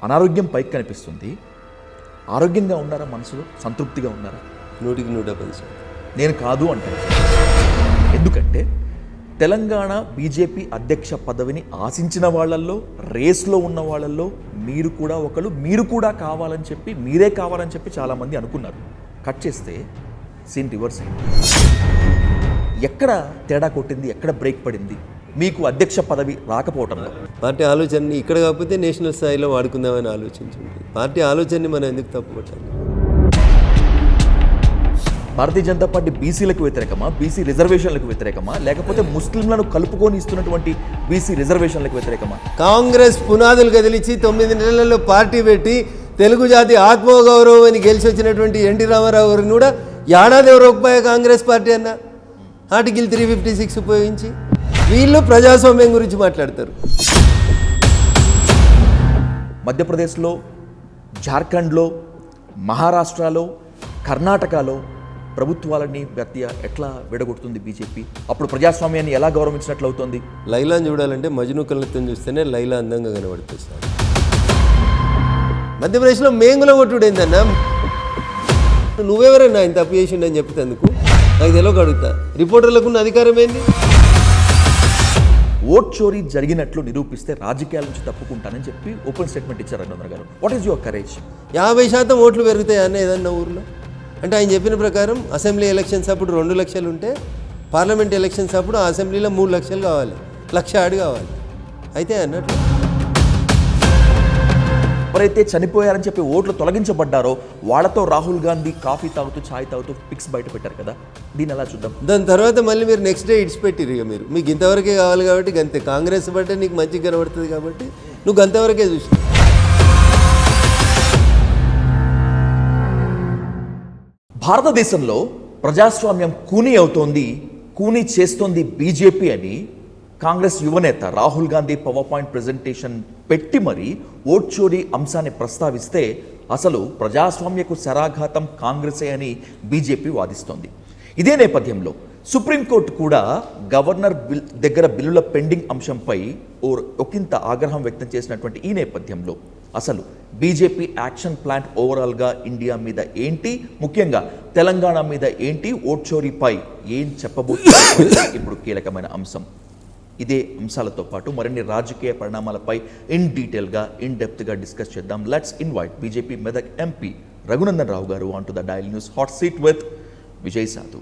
అనారోగ్యం పైకి కనిపిస్తుంది. ఆరోగ్యంగా ఉన్నారా? మనసులో సంతృప్తిగా ఉన్నారా? 100% నేను కాదు అంటాను. ఎందుకంటే తెలంగాణ బీజేపీ అధ్యక్ష పదవిని ఆశించిన వాళ్ళల్లో, రేస్లో ఉన్న వాళ్ళల్లో మీరు కూడా ఒకళ్ళు. మీరు కూడా కావాలని చెప్పి, మీరే కావాలని చెప్పి చాలామంది అనుకున్నారు. కట్ చేస్తే సీన్ రివర్స్ అయింది. ఎక్కడ తేడా కొట్టింది? ఎక్కడ బ్రేక్ పడింది మీకు అధ్యక్ష పదవి రాకపోవటంలో? పార్టీ ఆలోచనని ఇక్కడ కాకపోతే నేషనల్ స్థాయిలో వాడుకుందామని ఆలోచించుంటుంది. పార్టీ ఆలోచనని మనం ఎందుకు తప్పుపట్టాలి? భారతీయ జనతా పార్టీ బీసీలకు వ్యతిరేకమా, బీసీ రిజర్వేషన్లకు వ్యతిరేకమా, లేకపోతే ముస్లింలను కలుపుకొని ఇస్తున్నటువంటి బీసీ రిజర్వేషన్లకు వ్యతిరేకమా? కాంగ్రెస్ పునాదులు కదిలించి 9 నెలల్లో పార్టీ పెట్టి తెలుగు జాతి ఆత్మగౌరవం అని గెలిచి వచ్చినటువంటి ఎన్టీ రామారావు గారిని కూడా ఏడాది రూపాయ కాంగ్రెస్ పార్టీ అన్న ఆర్టికల్ 356 ఉపయోగించి వీళ్ళు ప్రజాస్వామ్యం గురించి మాట్లాడతారు. మధ్యప్రదేశ్లో, జార్ఖండ్లో, మహారాష్ట్రలో, కర్ణాటకలో ప్రభుత్వాలని మధ్య ఎట్లా విడగొడుతుంది బీజేపీ? అప్పుడు ప్రజాస్వామ్యాన్ని ఎలా గౌరవించినట్లు అవుతుంది? లైలాను చూడాలంటే మజ్ను కళ్ళతో చూస్తేనే లైలా అందంగా కనబడుతుంది సార్. మధ్యప్రదేశ్లో మేంగుల కొట్టుడు ఏందన్నా? నువ్వెవరన్నా ఆయన తప్పు చేసిండని చెప్తేందుకు నాకు తెలియక అడుగుతా. రిపోర్టర్లకు ఉన్న అధికారం ఏంది? ఓట్ చోరీ జరిగినట్లు నిరూపిస్తే రాజకీయాల నుంచి తప్పుకుంటానని చెప్పి ఓపెన్ స్టేట్మెంట్ ఇచ్చారు Raghunandan garu. What is your courage? 50% ఓట్లు పెరుగుతాయి అన్న ఏదన్నా ఊర్లో అంటే ఆయన చెప్పిన ప్రకారం అసెంబ్లీ ఎలక్షన్స్ అప్పుడు 2 లక్షలు ఉంటే పార్లమెంట్ ఎలక్షన్స్ అప్పుడు ఆ అసెంబ్లీలో 3 లక్షలు కావాలి, 1,00,000 యాడ్ కావాలి. అయితే అన్నట్లు ఎవరైతే చనిపోయారని చెప్పి ఓట్లు తొలగించబడ్డారో వాళ్ళతో రాహుల్ గాంధీ కాఫీ తాగుతూ, ఛాయ్ తాగుతూ పిక్స్ బయట పెట్టారు కదా. దీన్ని ఎలా చూద్దాం? దాని తర్వాత మళ్ళీ మీరు నెక్స్ట్ డే ఇడిచిపెట్టిరు. ఇక మీకు ఇంతవరకే కావాలి కాబట్టి గంతే. కాంగ్రెస్ బట్టే నీకు మంచిగా కనబడుతుంది కాబట్టి నువ్వు గంతవరకే చూసి. భారతదేశంలో ప్రజాస్వామ్యం కూనీ అవుతోంది, కూనీ చేస్తోంది బీజేపీ అని కాంగ్రెస్ యువనేత Rahul Gandhi power point presentation పెట్టి మరీ ఓట్ చోరీ అంశాన్ని ప్రస్తావిస్తే అసలు ప్రజాస్వామ్యకు శరాఘాతం కాంగ్రెసే అని బీజేపీ వాదిస్తోంది. ఇదే నేపథ్యంలో సుప్రీంకోర్టు కూడా గవర్నర్ దగ్గర బిల్లుల పెండింగ్ అంశంపై ఒకంత ఆగ్రహం వ్యక్తం చేసినటువంటి ఈ నేపథ్యంలో అసలు బీజేపీ యాక్షన్ ప్లాన్ ఓవరాల్గా ఇండియా మీద ఏంటి, ముఖ్యంగా తెలంగాణ మీద ఏంటి, ఓట్ చోరీపై ఏం చెప్పబోతుంది ఇప్పుడు కీలకమైన అంశం. ఇదే అంశాలతో పాటు మరిన్ని రాజకీయ పరిణామాలపై ఇన్ డీటెయిల్గా, ఇన్ డెప్త్గా డిస్కస్ చేద్దాం. Let's invite BJP Medak MP Raghunandan Rao garu on to the dial news hot seat with Vijay Sadhu.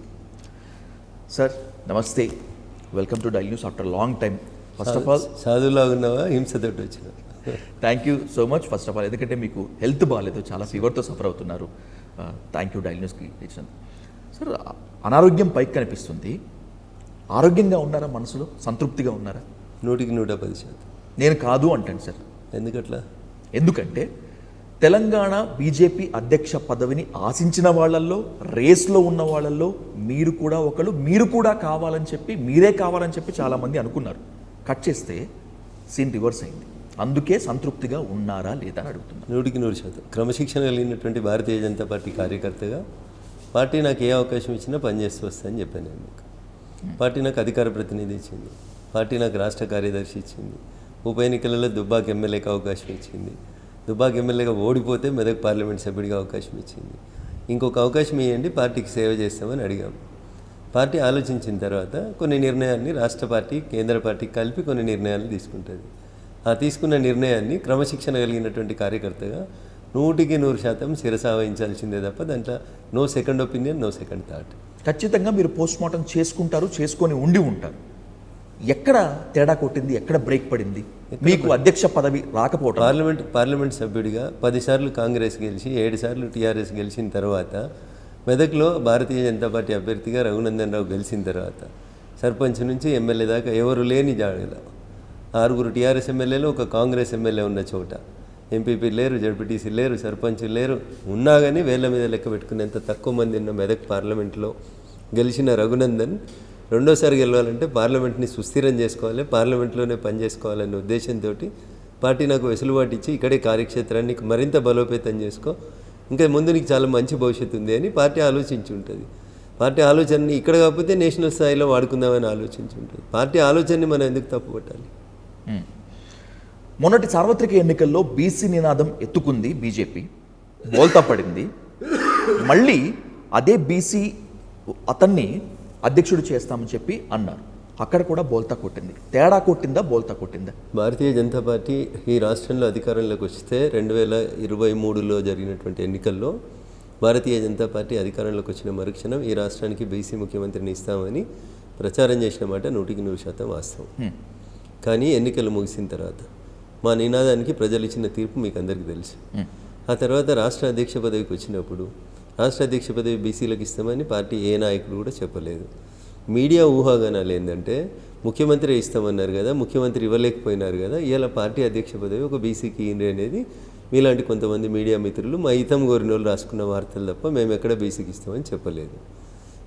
Sir నమస్తే, welcome to dial news after long time. First of all సాధులా ఉన్నావా, హింసతోటి వచ్చిన? Thank you so much. First of all ఎందుకంటే మీకు health బాగాలేదు, చాలా ఫీవర్తో సఫర్ అవుతున్నారు. థ్యాంక్ యూ డయల్ న్యూస్కి ఇచ్చిన. సార్ అనారోగ్యం పైకి కనిపిస్తుంది. ఆరోగ్యంగా ఉన్నారా? మనసులో సంతృప్తిగా ఉన్నారా? 100% నేను కాదు అంటాను సార్. ఎందుకట్లా? ఎందుకంటే తెలంగాణ బీజేపీ అధ్యక్ష పదవిని ఆశించిన వాళ్ళల్లో, రేస్లో ఉన్న వాళ్ళల్లో మీరు కూడా ఒకళ్ళు. మీరు కూడా కావాలని చెప్పి, మీరే కావాలని చెప్పి చాలామంది అనుకున్నారు. కట్ చేస్తే సీన్ రివర్స్ అయింది. అందుకే సంతృప్తిగా ఉన్నారా లేదా అని అడుగుతున్నారు. 100% క్రమశిక్షణ కలిగినటువంటి భారతీయ జనతా పార్టీ కార్యకర్తగా పార్టీ నాకు ఏ అవకాశం ఇచ్చినా పనిచేస్తూ వస్తుందని చెప్పాను నేను. మీకు పార్టీ నాకు అధికార ప్రతినిధి ఇచ్చింది, పార్టీ నాకు రాష్ట్ర కార్యదర్శి ఇచ్చింది, ఉప ఎన్నికలలో దుబ్బాక ఎమ్మెల్యేకి అవకాశం ఇచ్చింది, దుబ్బాక ఎమ్మెల్యేగా ఓడిపోతే మెదక్ పార్లమెంట్ సభ్యుడిగా అవకాశం ఇచ్చింది. ఇంకొక అవకాశం ఇవ్వండి, పార్టీకి సేవ చేస్తామని అడిగాము. పార్టీ ఆలోచించిన తర్వాత కొన్ని నిర్ణయాన్ని రాష్ట్ర పార్టీ, కేంద్ర పార్టీ కలిపి కొన్ని నిర్ణయాలు తీసుకుంటుంది. ఆ తీసుకున్న నిర్ణయాన్ని క్రమశిక్షణ కలిగినటువంటి కార్యకర్తగా 100% శిరసావహించాల్సిందే తప్ప దాంట్లో no second opinion, no second thought. ఖచ్చితంగా మీరు పోస్ట్ మార్టం చేసుకుంటారు, చేసుకొని ఉండి ఉంటారు. ఎక్కడ తేడా కొట్టింది? ఎక్కడ బ్రేక్ పడింది మీకు అధ్యక్ష పదవి రాకపోవడం? పార్లమెంట్ సభ్యుడిగా 10 సార్లు కాంగ్రెస్ గెలిచి 7 సార్లు టీఆర్ఎస్ గెలిచిన తర్వాత, మెదక్లో భారతీయ జనతా పార్టీ అభ్యర్థిగా రఘునందన్ రావు గెలిచిన తర్వాత సర్పంచ్ నుంచి ఎమ్మెల్యే దాకా ఎవరు లేని జాడలో 6 టీఆర్ఎస్ ఎమ్మెల్యేలు, ఒక కాంగ్రెస్ ఎమ్మెల్యే ఉన్న చోట ఎంపీపీ లేరు, జడ్పీటీసీ లేరు, సర్పంచ్ లేరు. ఉన్నా కానీ వేళ్ల మీద లెక్క పెట్టుకునేంత తక్కువ మంది ఉన్న మెదక్ పార్లమెంట్లో గెలిచిన రఘునందన్ రెండోసారి గెలవాలంటే పార్లమెంట్ని సుస్థిరం చేసుకోవాలి, పార్లమెంట్లోనే పనిచేసుకోవాలనే ఉద్దేశంతో పార్టీ నాకు వెసులుబాటు ఇచ్చి ఇక్కడే కార్యక్షేత్రాన్ని మరింత బలోపేతం చేసుకో, ఇంకా ముందు నీకు చాలా మంచి భవిష్యత్తు ఉంది అని పార్టీ ఆలోచించి ఉంటుంది. పార్టీ ఆలోచనని ఇక్కడ కాకపోతే నేషనల్ స్థాయిలో వాడుకుందామని ఆలోచించి ఉంటుంది. పార్టీ ఆలోచనని మనం ఎందుకు తప్పుపట్టాలి? మొన్నటి సార్వత్రిక ఎన్నికల్లో బీసీ నినాదం ఎత్తుకుంది బీజేపీ, బోల్తా పడింది. మళ్ళీ అదే బీసీ అతన్ని అధ్యక్షుడు చేస్తామని చెప్పి అన్నారు. అక్కడ కూడా బోల్తా కొట్టింది. తేడా కొట్టిందా, బోల్తా కొట్టిందా? భారతీయ జనతా పార్టీ ఈ రాష్ట్రంలో అధికారంలోకి వస్తే 2023లో జరిగినటువంటి ఎన్నికల్లో భారతీయ జనతా పార్టీ అధికారంలోకి వచ్చిన మరుక్షణం ఈ రాష్ట్రానికి బీసీ ముఖ్యమంత్రిని ఇస్తామని ప్రచారం చేసిన మాట 100% వాస్తవం. కానీ ఎన్నికలు ముగిసిన తర్వాత మా నినాదానికి ప్రజలు ఇచ్చిన తీర్పు మీకు అందరికీ తెలుసు. ఆ తర్వాత రాష్ట్ర అధ్యక్ష పదవికి వచ్చినప్పుడు రాష్ట్ర అధ్యక్ష పదవి బీసీలకు ఇస్తామని పార్టీ ఏ నాయకుడు కూడా చెప్పలేదు. మీడియా ఊహాగానాలు ఏంటంటే ముఖ్యమంత్రి ఇస్తామన్నారు కదా, ముఖ్యమంత్రి ఇవ్వలేకపోయినారు కదా, ఇలా పార్టీ అధ్యక్ష పదవి ఒక బీసీకి ఇయ్యండి అనేది మీలాంటి కొంతమంది మీడియా మిత్రులు మా హితం కోరిన వాళ్ళు రాసుకున్న వార్తలు తప్ప మేము ఎక్కడ బీసీకి ఇస్తామని చెప్పలేదు.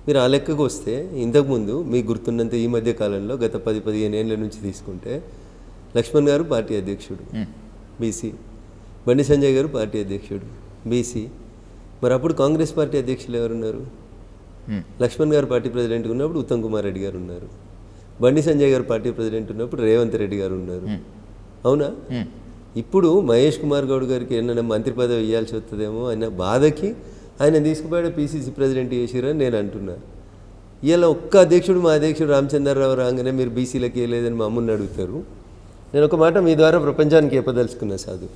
మీరు ఆ లెక్కకు వస్తే ఇంతకుముందు మీకు గుర్తున్నంత ఈ మధ్య కాలంలో గత 10-15 ఏళ్ళ నుంచి తీసుకుంటే లక్ష్మణ్ గారు పార్టీ అధ్యక్షుడు బీసీ, బండి సంజయ్ గారు పార్టీ అధ్యక్షుడు బీసీ. మరి అప్పుడు కాంగ్రెస్ పార్టీ అధ్యక్షులు ఎవరున్నారు? లక్ష్మణ్ గారు పార్టీ ప్రెసిడెంట్ ఉన్నప్పుడు ఉత్తమ్ కుమార్ రెడ్డి గారు ఉన్నారు. బండి సంజయ్ గారు పార్టీ ప్రెసిడెంట్ ఉన్నప్పుడు రేవంత్ రెడ్డి గారు ఉన్నారు. అవునా? ఇప్పుడు మహేష్ కుమార్ గౌడ్ గారికి ఏమన్నా మంత్రి పదవి ఇవ్వాల్సి వస్తుందేమో అన్న బాధకి ఆయన తీసుకుపోయాడు పీసీసీ ప్రెసిడెంట్ చేసిరని నేను అంటున్నా. ఇలా ఒక్క అధ్యక్షుడు మా అధ్యక్షుడు రామచంద్రరావు రాగానే మీరు బీసీలకి వేయలేదని మా అమ్మని అడుగుతారు. నేను ఒక మాట మీ ద్వారా ప్రపంచానికి చెప్పదలుచుకున్నా సాధు.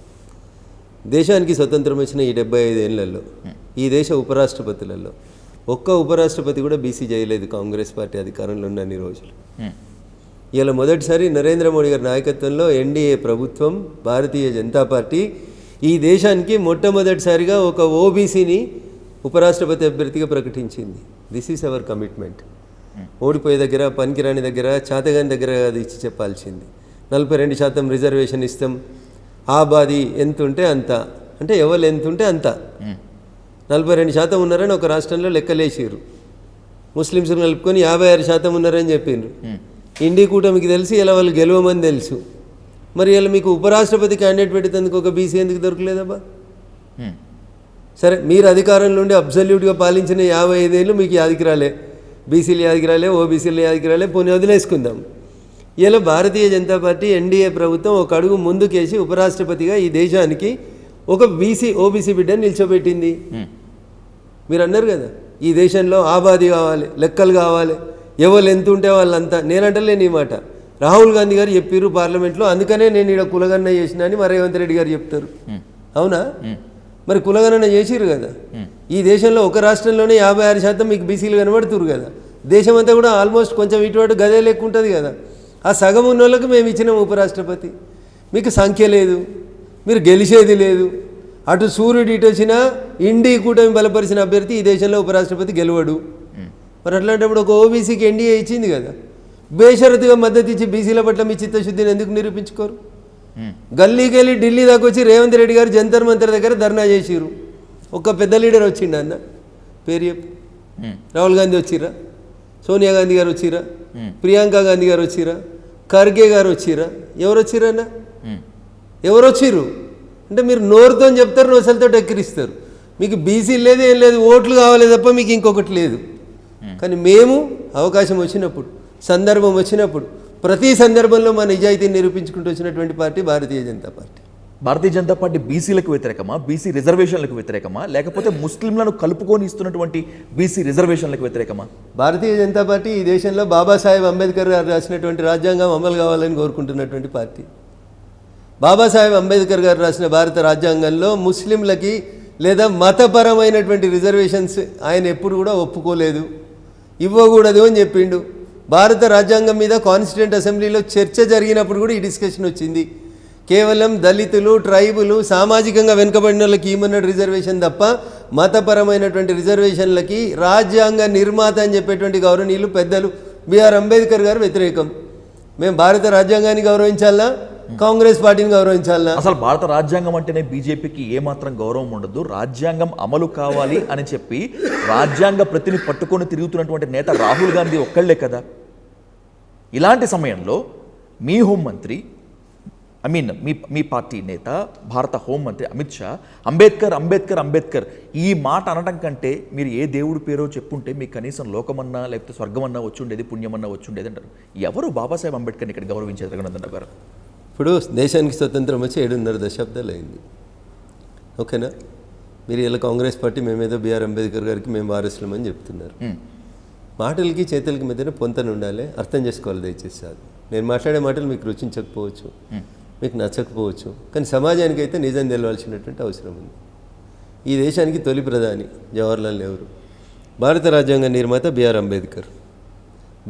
దేశానికి స్వతంత్రం వచ్చిన ఈ 75 ఏళ్లలో ఈ దేశ ఉపరాష్ట్రపతులలో ఒక్క ఉపరాష్ట్రపతి కూడా బీసీ చేయలేదు కాంగ్రెస్ పార్టీ అధికారంలో ఉన్న అన్ని రోజులు. ఇలా మొదటిసారి నరేంద్ర మోడీ గారి నాయకత్వంలో ఎన్డీఏ ప్రభుత్వం, భారతీయ జనతా పార్టీ ఈ దేశానికి మొట్టమొదటిసారిగా ఒక ఓబీసీని ఉపరాష్ట్రపతి అభ్యర్థిగా ప్రకటించింది. This is our commitment. ఓడిపోయే దగ్గర, పనికిరాని దగ్గర, చాతగాని దగ్గర అది ఇచ్చి చెప్పాల్సింది. 42% రిజర్వేషన్ ఇస్తాం, ఆబాది ఎంత ఉంటే అంత, అంటే ఎవరు ఎంత ఉంటే అంత. 42% ఉన్నారని ఒక రాష్ట్రంలో లెక్కలేసారు. ముస్లిమ్స్ని కలుపుకొని 56% ఉన్నారని చెప్పిండ్రు. ఇండి కూటమికి తెలిసి ఇలా వాళ్ళు గెలవమని తెలుసు. మరి ఇలా మీకు ఉపరాష్ట్రపతి క్యాండిడేట్ పెట్టేందుకు ఒక బీసీ ఎందుకు దొరకలేదబ్బా? సరే, మీరు అధికారంలో ఉండి అబ్సల్యూట్గా పాలించిన 55 ఏళ్ళు మీకు యాదికి రాలే, బీసీలు యాదికి రాలే, ఓబీసీలు యాదికి రాలే, పోనీ వదిలేసుకుందాం. ఇలా భారతీయ జనతా పార్టీ ఎన్డీఏ ప్రభుత్వం ఒక అడుగు ముందుకేసి ఉపరాష్ట్రపతిగా ఈ దేశానికి ఒక ఓబీసీ బిడ్డని నిల్చోబెట్టింది. మీరు అన్నారు కదా, ఈ దేశంలో ఆబాది కావాలి, లెక్కలు కావాలి, ఎవరు ఎంత ఉంటే వాళ్ళంతా. నేనంటలేని ఈ మాట రాహుల్ గాంధీ గారు చెప్పారు పార్లమెంట్లో, అందుకనే నేను ఇక్కడ కులగణన చేసిన అని మరి రేవంత్ రెడ్డి గారు చెప్తారు. అవునా? మరి కులగణన చేసిరు కదా. ఈ దేశంలో ఒక రాష్ట్రంలోనే 56% మీకు బీసీలు కనబడుతురు కదా. దేశం అంతా కూడా ఆల్మోస్ట్ కొంచెం ఇటువంటి గదే లెక్క ఉంటుంది కదా. ఆ సగం ఉన్న వాళ్ళకి మేము ఇచ్చినాం ఉపరాష్ట్రపతి. మీకు సంఖ్య లేదు, మీరు గెలిచేది లేదు. అటు సూర్యుడు ఇటు వచ్చినా ఇండి కూటమి బలపరిచిన అభ్యర్థి ఈ దేశంలో ఉపరాష్ట్రపతి గెలవడు. మరి అట్లాంటప్పుడు ఒక ఓబీసీకి ఎన్డీఏ ఇచ్చింది కదా, బేషరతుగా మద్దతు ఇచ్చి బీసీల పట్ల మీ చిత్తశుద్ధిని ఎందుకు నిరూపించుకోరు? గల్లీకి వెళ్ళి ఢిల్లీ దాకా వచ్చి రేవంత్ రెడ్డి గారు జంతర్ మంతర్ దగ్గర ధర్నా చేసిరు. ఒక పెద్ద లీడర్ వచ్చిండు అన్న, పేరు చెప్పు. రాహుల్ గాంధీ వచ్చిరా, సోనియా గాంధీ గారు వచ్చిరా, ప్రియాంక గాంధీ గారు వచ్చిరా, ఖర్గే గారు వచ్చిరా? ఎవరు వచ్చిరా అన్న? ఎవరు వచ్చిర్రు అంటే మీరు నోరుతో చెప్తారు, నోసలతో ఎక్కిరిస్తారు. మీకు బీసీ లేదు, ఏం లేదు, ఓట్లు కావాలి తప్ప మీకు ఇంకొకటి లేదు. కానీ మేము అవకాశం వచ్చినప్పుడు, సందర్భం వచ్చినప్పుడు, ప్రతి సందర్భంలో మన నిజాయితీని నిరూపించుకుంటూ వచ్చినటువంటి party Bharatiya Janata party. Bharatiya Janata party బీసీలకు వ్యతిరేకమా, బీసీ రిజర్వేషన్లకు వ్యతిరేకమా, లేకపోతే ముస్లింలను కలుపుకొని ఇస్తున్నటువంటి బీసీ రిజర్వేషన్లకు వ్యతిరేకమా? భారతీయ జనతా పార్టీ ఈ దేశంలో బాబాసాహెబ్ అంబేద్కర్ గారు రాసినటువంటి రాజ్యాంగం అమలు కావాలని కోరుకుంటున్నటువంటి పార్టీ. బాబాసాహెబ్ అంబేద్కర్ గారు రాసిన భారత రాజ్యాంగంలో ముస్లింలకి లేదా మతపరమైనటువంటి రిజర్వేషన్స్ ఆయన ఎప్పుడు కూడా ఒప్పుకోలేదు, ఇవ్వకూడదు అని చెప్పిండు. భారత రాజ్యాంగం మీద కాన్స్టిట్యూంట్ అసెంబ్లీలో చర్చ జరిగినప్పుడు కూడా ఈ డిస్కషన్ వచ్చింది. కేవలం దళితులు, ట్రైబులు, సామాజికంగా వెనుకబడిన వాళ్ళకి ఇమ్మన్నాడు రిజర్వేషన్ తప్ప మతపరమైనటువంటి రిజర్వేషన్లకి రాజ్యాంగ నిర్మాత అని చెప్పేటువంటి గౌరవనీయులు పెద్దలు బిఆర్ అంబేద్కర్ గారు వ్యతిరేకం. మేము భారత రాజ్యాంగాన్ని గౌరవించాలా, కాంగ్రెస్ పార్టీని గౌరవించాలా? అసలు భారత రాజ్యాంగం అంటేనే బీజేపీకి ఏమాత్రం గౌరవం ఉండదు. రాజ్యాంగం అమలు కావాలి అని చెప్పి రాజ్యాంగ ప్రతిని పట్టుకొని తిరుగుతున్నటువంటి నేత రాహుల్ గాంధీ ఒక్కళ్లే కదా. ఇలాంటి సమయంలో మీ హోంమంత్రి మీ పార్టీ నేత భారత హోంమంత్రి అమిత్ షా అంబేద్కర్ అంబేద్కర్ అంబేద్కర్ ఈ మాట అనడం కంటే మీరు ఏ దేవుడి పేరో చెప్పుంటే మీకు కనీసం లోకమన్నా లేకపోతే స్వర్గమన్నా వచ్చుండేది, పుణ్యమన్నా వచ్చుండేది అంటారు. ఎవరు బాబాసాహెబ్ అంబేద్కర్ని ఇక్కడ గౌరవించేది రఘునందన్ రావు గారు? ఇప్పుడు దేశానికి స్వతంత్రం వచ్చి 7.5 దశాబ్దాలు అయింది. ఓకేనా? మీరు ఇలా కాంగ్రెస్ పార్టీ మేమేదో బిఆర్ అంబేద్కర్ గారికి మేము వారసులమని చెప్తున్నారు. మాటలకి చేతులకి మధ్యన పొంతన ఉండాలి, అర్థం చేసుకోవాలి దయచేసి. అది నేను మాట్లాడే మాటలు మీకు రుచించకపోవచ్చు, మీకు నచ్చకపోవచ్చు, కానీ సమాజానికి అయితే నిజం తెలవాల్సినటువంటి అవసరం ఉంది. ఈ దేశానికి తొలి ప్రధాని జవహర్లాల్ నెహ్రూ, భారత రాజ్యాంగ నిర్మాత బిఆర్ అంబేద్కర్.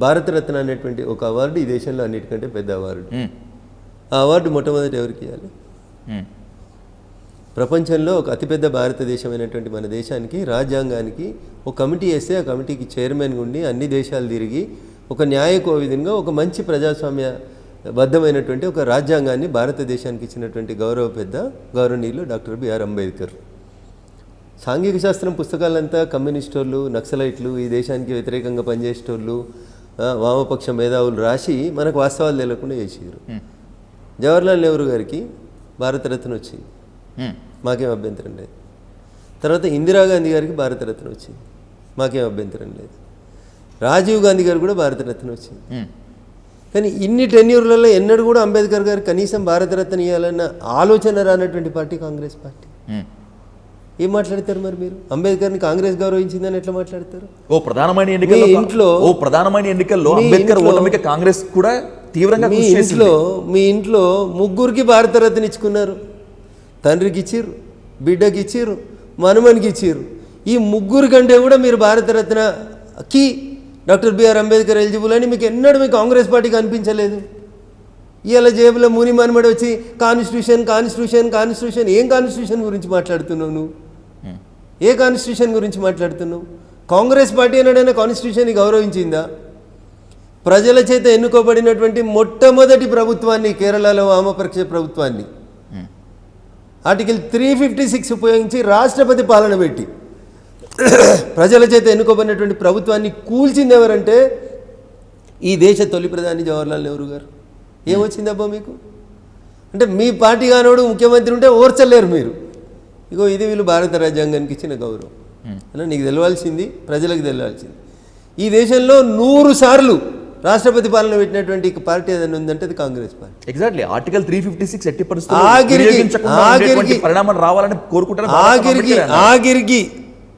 భారతరత్న అనేటువంటి ఒక అవార్డు ఈ దేశంలో అన్నిటికంటే పెద్ద అవార్డు. ఆ అవార్డు మొట్టమొదటి ఎవరికి ఇవ్వాలి? ప్రపంచంలో ఒక అతిపెద్ద భారతదేశమైనటువంటి మన దేశానికి రాజ్యాంగానికి ఒక కమిటీ వేస్తే ఆ కమిటీకి చైర్మన్గా ఉండి అన్ని దేశాలు తిరిగి ఒక న్యాయకోవిధంగా ఒక మంచి ప్రజాస్వామ్య బద్ధమైనటువంటి ఒక రాజ్యాంగాన్ని భారతదేశానికి ఇచ్చినటువంటి గౌరవనీయులు డాక్టర్ బిఆర్ అంబేద్కర్. సాంఘిక శాస్త్రం పుస్తకాలంతా కమ్యూనిస్టోళ్ళు, నక్సలైట్లు, ఈ దేశానికి వ్యతిరేకంగా పనిచేసేటోళ్ళు, వామపక్ష మేధావులు రాసి మనకు వాస్తవాలు తెలియకుండా చేసారు. జవహర్లాల్ నెహ్రూ గారికి భారతరత్న వచ్చింది, మాకేం అభ్యంతరం లేదు. తర్వాత ఇందిరాగాంధీ గారికి భారతరత్న వచ్చింది, మాకేం అభ్యంతరం లేదు. రాజీవ్ గాంధీ గారు కూడా భారతరత్న వచ్చింది. కానీ ఇన్ని టెన్యూర్లలో ఎన్నడూ కూడా అంబేద్కర్ గారు కనీసం భారతరత్న ఇవ్వాలన్న ఆలోచన రానటువంటి పార్టీ కాంగ్రెస్ పార్టీ. ఏం మాట్లాడతారు మరి మీరు? అంబేద్కర్ని కాంగ్రెస్ గౌరవించిందని ఎట్లా మాట్లాడతారు? ప్రధానమైన ఎన్నికల్లో అంబేద్కర్ ఓటమికి కాంగ్రెస్ కూడా తీవ్రంగా మీ ఇంట్లో ముగ్గురికి భారతరత్న ఇచ్చుకున్నారు. తండ్రికి ఇచ్చిర్రు, బిడ్డకి ఇచ్చిర్రు, మనుమనికి ఇచ్చిర్రు. ఈ ముగ్గురు కంటే కూడా మీరు భారతరత్నకి డాక్టర్ బిఆర్ అంబేద్కర్ ఎలిజిబుల్ అని మీకు ఎన్నడూ మీ కాంగ్రెస్ పార్టీకి అనిపించలేదు. ఇవాళ జేబులో ముని మనమడి వచ్చి కాన్స్టిట్యూషన్ కాన్స్టిట్యూషన్ కాన్స్టిట్యూషన్. ఏం కాన్స్టిట్యూషన్ గురించి మాట్లాడుతున్నావు నువ్వు? ఏ కాన్స్టిట్యూషన్ గురించి మాట్లాడుతున్నావు? కాంగ్రెస్ పార్టీ అనడైనా కాన్స్టిట్యూషన్ని గౌరవించిందా? ప్రజల చేత ఎన్నుకోబడినటువంటి మొట్టమొదటి ప్రభుత్వాన్ని, కేరళలో వామపక్ష ప్రభుత్వాన్ని ఆర్టికల్ 356 ఉపయోగించి రాష్ట్రపతి పాలన పెట్టి ప్రజల చేత ఎన్నుకోబడినటువంటి ప్రభుత్వాన్ని కూల్చింది ఎవరంటే ఈ దేశ తొలి ప్రధాని జవహర్లాల్ నెహ్రూ గారు. ఏమొచ్చిందబ్బా మీకు? అంటే మీ పార్టీ కానోడు ముఖ్యమంత్రి ఉంటే ఓర్చలేరు మీరు. ఇగో ఇది వీళ్ళు భారత రాజ్యాంగానికి ఇచ్చిన గౌరవం. అలా నీకు తెలవాల్సింది, ప్రజలకు తెలవాల్సింది. ఈ దేశంలో 100 సార్లు రాష్ట్రపతి పాలన పెట్టినటువంటి పార్టీ ఏదైనా ఉందంటే అది కాంగ్రెస్ పార్టీ. ఎగ్జాక్ట్లీ ఆర్టికల్ 356 ఎట్టి ఆఖరికి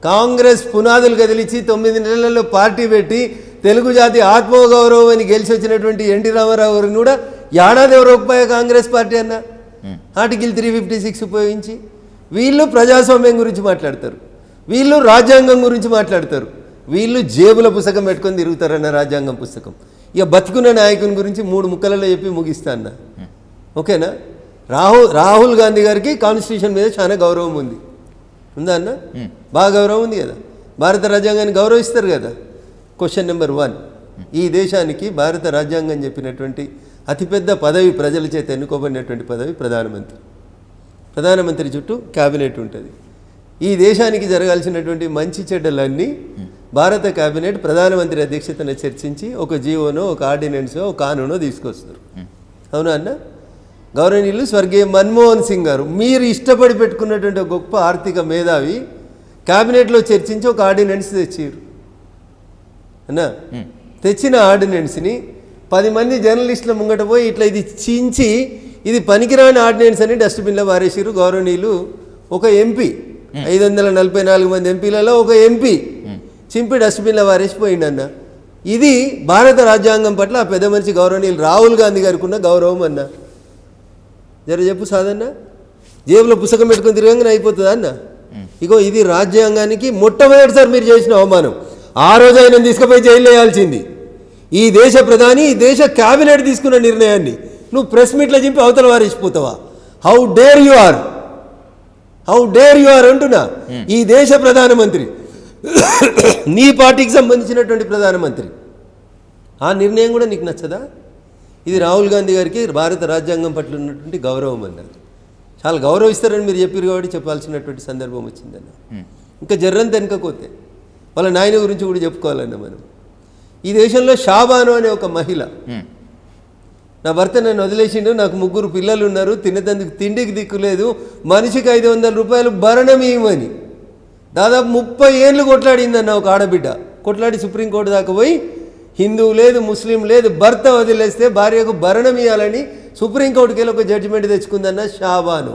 కాంగ్రెస్ పునాదులు కదిలించి 9 నెలల్లో పార్టీ పెట్టి తెలుగు జాతి ఆత్మగౌరవం అని గెలిచి వచ్చినటువంటి ఎన్టీ రామారావు గారిని కూడా ఏడాది ఎవరొకపోయా కాంగ్రెస్ పార్టీ అన్న ఆర్టికల్ 356 ఉపయోగించి. వీళ్ళు ప్రజాస్వామ్యం గురించి మాట్లాడతారు, వీళ్ళు రాజ్యాంగం గురించి మాట్లాడతారు, వీళ్ళు జేబుల పుస్తకం పెట్టుకొని తిరుగుతారన్న రాజ్యాంగం పుస్తకం. ఇక బతుకున్న నాయకుని గురించి 3 ముక్కలలో చెప్పి ముగిస్తా అన్న. ఓకేనా? రాహుల్ గాంధీ గారికి కాన్స్టిట్యూషన్ మీద చాలా గౌరవం ఉంది. ఉందా అన్న? బాగా గౌరవం ఉంది కదా. భారత రాజ్యాంగాన్ని గౌరవిస్తారు కదా. క్వశ్చన్ నెంబర్ 1, ఈ దేశానికి భారత రాజ్యాంగం చెప్పినటువంటి అతిపెద్ద పదవి, ప్రజల చేత ఎన్నుకోబడినటువంటి పదవి ప్రధానమంత్రి. ప్రధానమంత్రి చుట్టూ క్యాబినెట్ ఉంటుంది. ఈ దేశానికి జరగాల్సినటువంటి మంచి చెడ్డలన్నీ భారత క్యాబినెట్ ప్రధానమంత్రి అధ్యక్షతన చర్చించి ఒక జీవోనో, ఒక ఆర్డినెన్సో, ఒక కానూనో తీసుకొస్తారు. అవునా అన్న? గౌరవనీయులు స్వర్గీయ మన్మోహన్ సింగ్ గారు, మీరు ఇష్టపడి పెట్టుకున్నటువంటి ఒక గొప్ప ఆర్థిక మేధావి, క్యాబినెట్లో చర్చించి ఒక ఆర్డినెన్స్ తెచ్చారు అన్నా. తెచ్చిన ఆర్డినెన్స్ని 10 మంది జర్నలిస్టుల ముంగట పోయి ఇట్లా ఇది చించి ఇది పనికిరాని ఆర్డినెన్స్ అని డస్ట్బిన్లో వారేసారు. గౌరవనీయులు ఒక ఎంపీ, 544 మంది ఎంపీలలో ఒక ఎంపీ చింపి డస్ట్బిన్లో వారేసిపోయిండన్న. ఇది భారత రాజ్యాంగం పట్ల ఆ పెద్ద మనిషి గౌరవనీయులు రాహుల్ గాంధీ గారికి ఉన్న గౌరవం అన్న. జర చెప్పు సాధన్న, జేబులో పుస్తకం పెట్టుకుని తిరగంగానే అయిపోతుందా అన్న? ఇగో ఇది రాజ్యాంగానికి మొట్టమొదటిసారి మీరు చేసిన అవమానం. ఆ రోజు ఆయన తీసుకుపోయి జైలు వేయాల్సింది. ఈ దేశ ప్రధాని, ఈ దేశ క్యాబినెట్ తీసుకున్న నిర్ణయాన్ని నువ్వు ప్రెస్ మీట్లో చెప్పి అవతల వారిసిపోతావా? How dare you are, how dare you are అంటున్నా. ఈ దేశ ప్రధానమంత్రి, నీ పార్టీకి సంబంధించినటువంటి ప్రధానమంత్రి, ఆ నిర్ణయం కూడా నీకు నచ్చదా? ఇది రాహుల్ గాంధీ గారికి భారత రాజ్యాంగం పట్ల ఉన్నటువంటి గౌరవం అన్నారు. చాలా గౌరవిస్తారని మీరు చెప్పారు కాబట్టి చెప్పాల్సినటువంటి సందర్భం వచ్చిందన్న. ఇంకా జర్రంత వెనుకపోతే వాళ్ళ నాయన గురించి కూడా చెప్పుకోవాలన్న మనం. ఈ దేశంలో షాబాను అనే ఒక మహిళ, నా భర్త నన్ను వదిలేసిండు, నాకు 3 పిల్లలు ఉన్నారు, తినేందుకు తిండికి దిక్కులేదు, మనిషికి 500 రూపాయలు భరణం ఇవ్వమని దాదాపు 30 ఏళ్ళు కొట్లాడిందన్న ఒక ఆడబిడ్డ. కొట్లాడి సుప్రీంకోర్టు దాకా పోయి హిందువు లేదు, ముస్లిం లేదు, భర్త వదిలేస్తే భార్యకు భరణం ఇవ్వాలని సుప్రీంకోర్టుకి వెళ్ళి ఒక జడ్జిమెంట్ తెచ్చుకుందన్న షాబాను.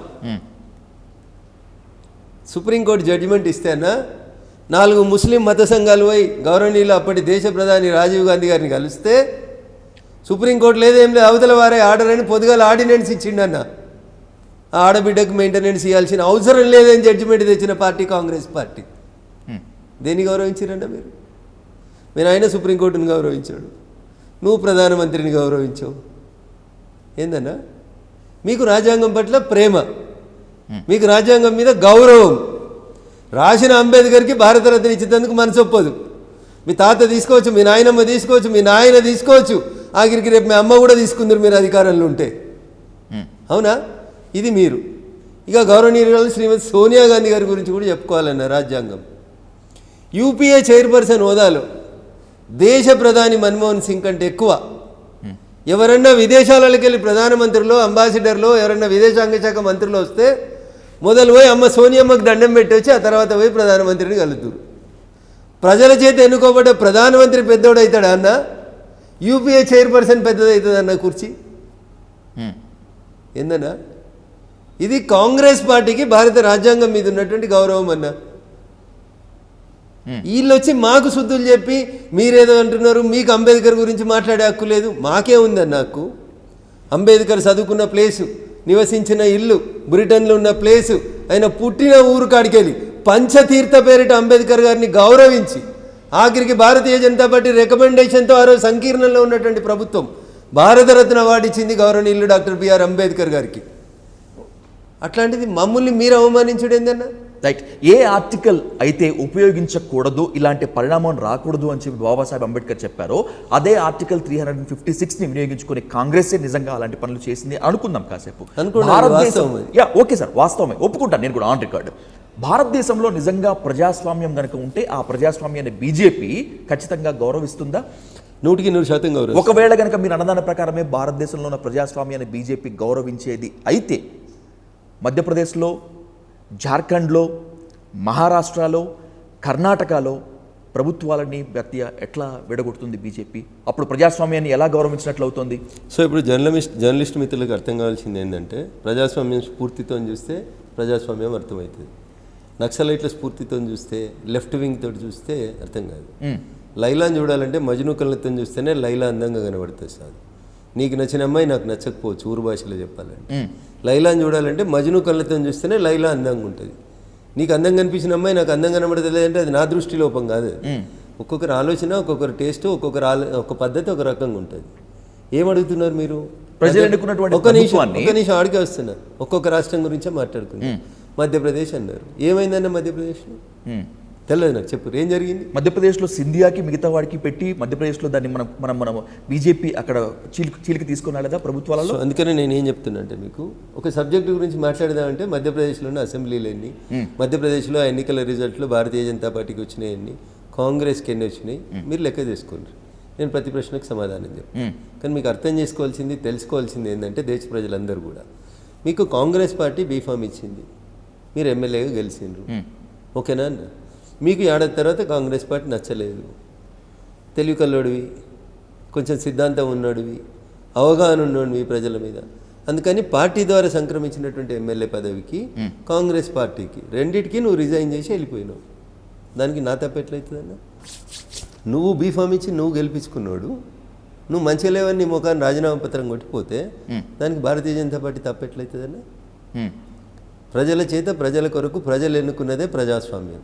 సుప్రీంకోర్టు జడ్జిమెంట్ ఇస్తే అన్న 4 ముస్లిం మత సంఘాలు పోయి గౌరవనీయులు అప్పటి దేశ ప్రధాని రాజీవ్ గాంధీ గారిని కలిస్తే సుప్రీంకోర్టు లేదేం లేదు అవతల వారే ఆర్డర్ అని పొద్దుగాల ఆర్డినెన్స్ ఇచ్చిండన్న. ఆడబిడ్డకు మెయింటెనెన్స్ ఇవ్వాల్సిన అవసరం లేదని జడ్జిమెంట్ తెచ్చిన పార్టీ కాంగ్రెస్ పార్టీ. దేన్ని గౌరవించారన్న మీరు? మీరు ఆయన సుప్రీంకోర్టుని గౌరవించాడు, నువ్వు ప్రధానమంత్రిని గౌరవించావు. ఏందన్నా మీకు రాజ్యాంగం పట్ల ప్రేమ, మీకు రాజ్యాంగం మీద గౌరవం. రాసిన అంబేద్కర్కి భారతరత్న ఇచ్చేందుకు మనసు ఒప్పదు. మీ తాత తీసుకోవచ్చు, మీ నాయనమ్మ తీసుకోవచ్చు, మీ నాయన తీసుకోవచ్చు, ఆఖరికి రేపు మీ అమ్మ కూడా తీసుకుందరు మీరు అధికారంలో ఉంటే. అవునా? ఇది మీరు. ఇక గౌరవనీయురాలు శ్రీమతి సోనియా గాంధీ గారి గురించి కూడా చెప్పుకోవాలన్న. రాజ్యాంగం యూపీఏ చైర్పర్సన్ హోదాలో దేశ ప్రధాని మన్మోహన్ సింగ్ కంటే ఎక్కువ ఎవరన్నా విదేశాలకు వెళ్ళి ప్రధానమంత్రిలో అంబాసిడర్లో ఎవరన్నా విదేశాంగ శాఖ మంత్రులు వస్తే మొదలు పోయి అమ్మ సోనియమ్మకు దండం పెట్టి వచ్చి ఆ తర్వాత పోయి ప్రధానమంత్రిని కలుగుతారు. ప్రజల చేత ఎన్నుకోబడ్డ ప్రధానమంత్రి పెద్దోడవుతాడా అన్న? యూపీఏ చైర్పర్సన్ పెద్దదవుతుంది అన్న కుర్చీ. ఏందన్నా ఇది కాంగ్రెస్ పార్టీకి భారత రాజ్యాంగం మీద ఉన్నటువంటి గౌరవం అన్న. వీళ్ళు వచ్చి మాకు శుద్ధులు చెప్పి మీరేదో అంటున్నారు, మీకు అంబేద్కర్ గురించి మాట్లాడే హక్కు లేదు. మాకే ఉందన్న హక్కు. అంబేద్కర్ చదువుకున్న ప్లేసు, నివసించిన ఇల్లు, బ్రిటన్లో ఉన్న ప్లేసు, ఆయన పుట్టిన ఊరు కాడికెళ్ళి పంచతీర్థ పేరిట అంబేద్కర్ గారిని గౌరవించి ఆఖరికి భారతీయ జనతా పార్టీ రికమెండేషన్తో ఆ రోజు సంకీర్ణంలో ఉన్నటువంటి ప్రభుత్వం భారతరత్న అవార్డు ఇచ్చింది గౌరవనీయులు డాక్టర్ బిఆర్ అంబేద్కర్ గారికి. అట్లాంటిది మమ్మల్ని మీరు అవమానించడం ఏందన్నా? రైట్. ఏ ఆర్టికల్ అయితే ఉపయోగించకూడదు, ఇలాంటి పరిణామం రాకూడదు అని చెప్పి బాబాసాహెబ్ అంబేద్కర్ చెప్పారో అదే ఆర్టికల్ 356ని వినియోగించుకుని కాంగ్రెసే నిజంగా అలాంటి పనులు చేసింది అనుకుందాం కాసేపు. ఓకే సార్, వాస్తవమే, ఒప్పుకుంటాను నేను కూడా ఆన్ రికార్డ్. భారతదేశంలో నిజంగా ప్రజాస్వామ్యం కనుక ఉంటే ఆ ప్రజాస్వామ్యాన్ని బీజేపీ ఖచ్చితంగా గౌరవిస్తుందా? 100% గౌరవం. ఒకవేళ కనుక మీరు అన్నదాన ప్రకారమే భారతదేశంలో ఉన్న ప్రజాస్వామ్యాన్ని బీజేపీ గౌరవించేది అయితే మధ్యప్రదేశ్లో, జార్ఖండ్లో, మహారాష్ట్రలో, కర్ణాటకలో ప్రభుత్వాలని వ్యక్తిగా ఎట్లా విడగొడుతుంది బీజేపీ? అప్పుడు ప్రజాస్వామ్యాన్ని ఎలా గౌరవించినట్లు అవుతుంది? సో ఇప్పుడు జర్నలిస్ట్ మిత్రులకు అర్థం కావాల్సింది ఏంటంటే ప్రజాస్వామ్యం స్ఫూర్తితో చూస్తే ప్రజాస్వామ్యం అర్థమవుతుంది. నక్సలైట్ల స్ఫూర్తితో చూస్తే, లెఫ్ట్ వింగ్ తోటి చూస్తే అర్థం కాదు. లైలాని చూడాలంటే మజ్ను కళ్ళతో చూస్తేనే లైలా అందంగా కనబడుతుంది సార్. నీకు నచ్చిన అమ్మాయి నాకు నచ్చకపోవచ్చు, ఊరు భాషలో చెప్పాలంటే. లైలాని చూడాలంటే మజ్ను కళ్ళతో చూస్తేనే లైలా అందంగా ఉంటుంది. నీకు అందంగా కనిపించిన అమ్మాయి నాకు అందంగా కనబడలేదు అంటే అది నా దృష్టి లోపం కాదు. ఒక్కొక్కరు ఆలోచన, ఒక్కొక్కరు టేస్ట్, ఒక పద్ధతి ఒక రకంగా ఉంటుంది. ఏమడుగుతున్నారు మీరు? ప్రజలు ఎన్నుకున్నటువంటి ఒక నిమిషం ఆడికే వస్తున్నా. ఒక్కొక్క రాష్ట్రం గురించే మాట్లాడుకున్నాం. మధ్యప్రదేశ్ అన్నారు. ఏమైందన్న మధ్యప్రదేశ్లో? తెలియదు నాకు, చెప్పు ఏం జరిగింది? మధ్యప్రదేశ్లో సింధియాకి మిగతా వాడికి పెట్టి మధ్యప్రదేశ్లో దాన్ని మనం బీజేపీ అక్కడ చీలికి తీసుకుని రాలేదా ప్రభుత్వాలలో? అందుకనే నేను ఏం చెప్తున్నా అంటే మీకు ఒక సబ్జెక్టు గురించి మాట్లాడదామంటే మధ్యప్రదేశ్లోని అసెంబ్లీలు ఎన్ని, మధ్యప్రదేశ్లో ఆ ఎన్నికల రిజల్ట్లో భారతీయ జనతా పార్టీకి వచ్చినాయి ఎన్ని, కాంగ్రెస్కి ఎన్ని వచ్చినాయి మీరు లెక్క చేసుకోండి. నేను ప్రతి ప్రశ్నకు సమాధానం చెప్తాను. కానీ మీకు అర్థం చేసుకోవాల్సింది, తెలుసుకోవాల్సింది ఏంటంటే దేశ ప్రజలందరూ కూడా మీకు కాంగ్రెస్ పార్టీ బీఫామ్ ఇచ్చింది, మీరు ఎమ్మెల్యేగా గెలిచిండ్రు, ఓకేనా అన్న? మీకు ఏడాది తర్వాత కాంగ్రెస్ పార్టీ నచ్చలేదు, తెలివి కల్లోడివి, కొంచెం సిద్ధాంతం ఉన్నాడివి, అవగాహన ఉన్నోడివి ప్రజల మీద, అందుకని పార్టీ ద్వారా సంక్రమించినటువంటి ఎమ్మెల్యే పదవికి కాంగ్రెస్ పార్టీకి రెండింటికి నువ్వు రిజైన్ చేసి వెళ్ళిపోయినావు. దానికి నా తప్పు ఎట్లయితుందన్న? నువ్వు బీఫామ్ ఇచ్చి నువ్వు గెలిపించుకున్నాడు, నువ్వు మంచిగా లేవని నీ ముఖాన్ని రాజీనామా పత్రం కొట్టిపోతే దానికి భారతీయ జనతా పార్టీ తప్పు ఎట్లయితుందన్న? ప్రజల చేత ప్రజల కొరకు ప్రజలు ఎన్నుకున్నదే ప్రజాస్వామ్యం.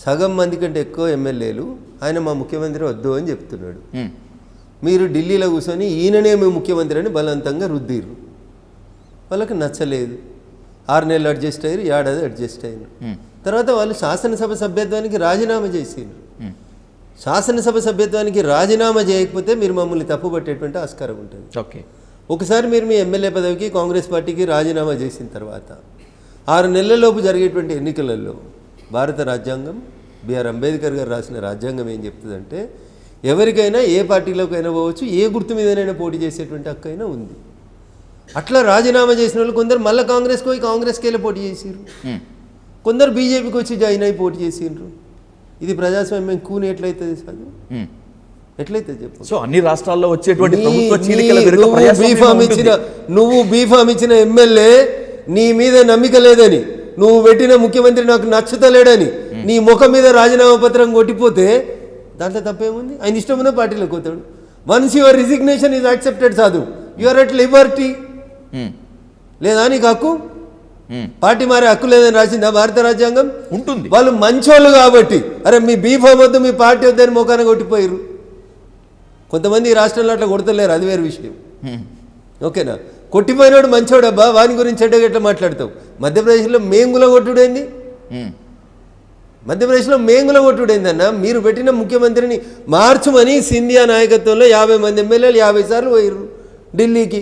సగం మంది కంటే ఎక్కువ ఎమ్మెల్యేలు ఆయన మా ముఖ్యమంత్రి వద్దు అని చెప్తున్నాడు. మీరు ఢిల్లీలో కూర్చొని ఈయననే మీ ముఖ్యమంత్రి అని బలవంతంగా రుద్దిర్రు. వాళ్ళకి నచ్చలేదు, 6 నెలలు అడ్జస్ట్ అయ్యారు, ఏడాది అడ్జస్ట్ అయ్యారు. తర్వాత వాళ్ళు శాసనసభ సభ్యత్వానికి రాజీనామా చేసిండ్రు. శాసనసభ సభ్యత్వానికి రాజీనామా చేయకపోతే మీరు మమ్మల్ని తప్పుపట్టేటువంటి ఆస్కారం ఉంటుంది. ఓకే, ఒకసారి మీరు మీ ఎమ్మెల్యే పదవికి కాంగ్రెస్ పార్టీకి రాజీనామా చేసిన తర్వాత 6 నెలలలోపు జరిగేటువంటి ఎన్నికలలో భారత రాజ్యాంగం, బిఆర్ అంబేద్కర్ గారు రాసిన రాజ్యాంగం ఏం చెప్తుందంటే ఎవరికైనా ఏ పార్టీలోకైనా పోవచ్చు, ఏ గుర్తు మీదనైనా పోటీ చేసేటువంటి హక్కు అయినా ఉంది. అట్లా రాజీనామా చేసిన వాళ్ళు కొందరు మళ్ళీ కాంగ్రెస్కి పోయి కాంగ్రెస్కి వెళ్ళి పోటీ చేసిర్రు, కొందరు బీజేపీకి వచ్చి జాయిన్ అయి పోటీ చేసిండ్రు. ఇది ప్రజాస్వామ్యం కూని ఎట్లయితుంది సార్? ఎట్లయితే చెప్పు. సో అన్ని రాష్ట్రాల్లో వచ్చేటువంటి ప్రభుత్వ నీ- చీలికల నీ- వెనుక నువ్వు ప్రజాస్వామ్యం బీఫామ్ ఉంటుంది. ఇచ్చిన నువ్వు బీఫామ్ ఇచ్చిన ఎమ్మెల్యే నీ మీద నమ్మిక లేదని, నువ్వు పెట్టిన ముఖ్యమంత్రి నాకు నచ్చుతలేడని నీ ముఖం మీద రాజీనామా పత్రం కొట్టిపోతే దాంట్లో తప్పేముంది? ఆయన ఇష్టమైన పార్టీలోకి పోతాడు. Once your resignation is accepted సాధు, యువర్ అట్ లిబర్టీ. మ్మ్. లేదా నీకు హక్కు? మ్మ్. పార్టీ మారే హక్కు లేదని రాసిందా భారత రాజ్యాంగం? ఉంటుంది. వాళ్ళు మంచోళ్ళు కాబట్టి, అరే మీ బీఫామ్ వద్దు మీ పార్టీ వద్దని ముఖాన కొట్టిపోయారు. కొంతమంది ఈ రాష్ట్రంలో అట్లా కొడతలేరు, అది వేరు విషయం. మ్మ్. ఓకేనా? కొట్టిపోయినాడు మంచోడబ్బా, వాని గురించి ఎట్లా మాట్లాడతావు? మధ్యప్రదేశ్లో మేంగుల కొట్టుడైంది, మ్మ్. మధ్యప్రదేశ్లో మేంగుల కొట్టుడైందన్న. మీరు పెట్టిన ముఖ్యమంత్రిని మార్చుమని సింధియా నాయకత్వంలో 50 మంది ఎమ్మెల్యేలు 50 సార్లు పోయారు ఢిల్లీకి.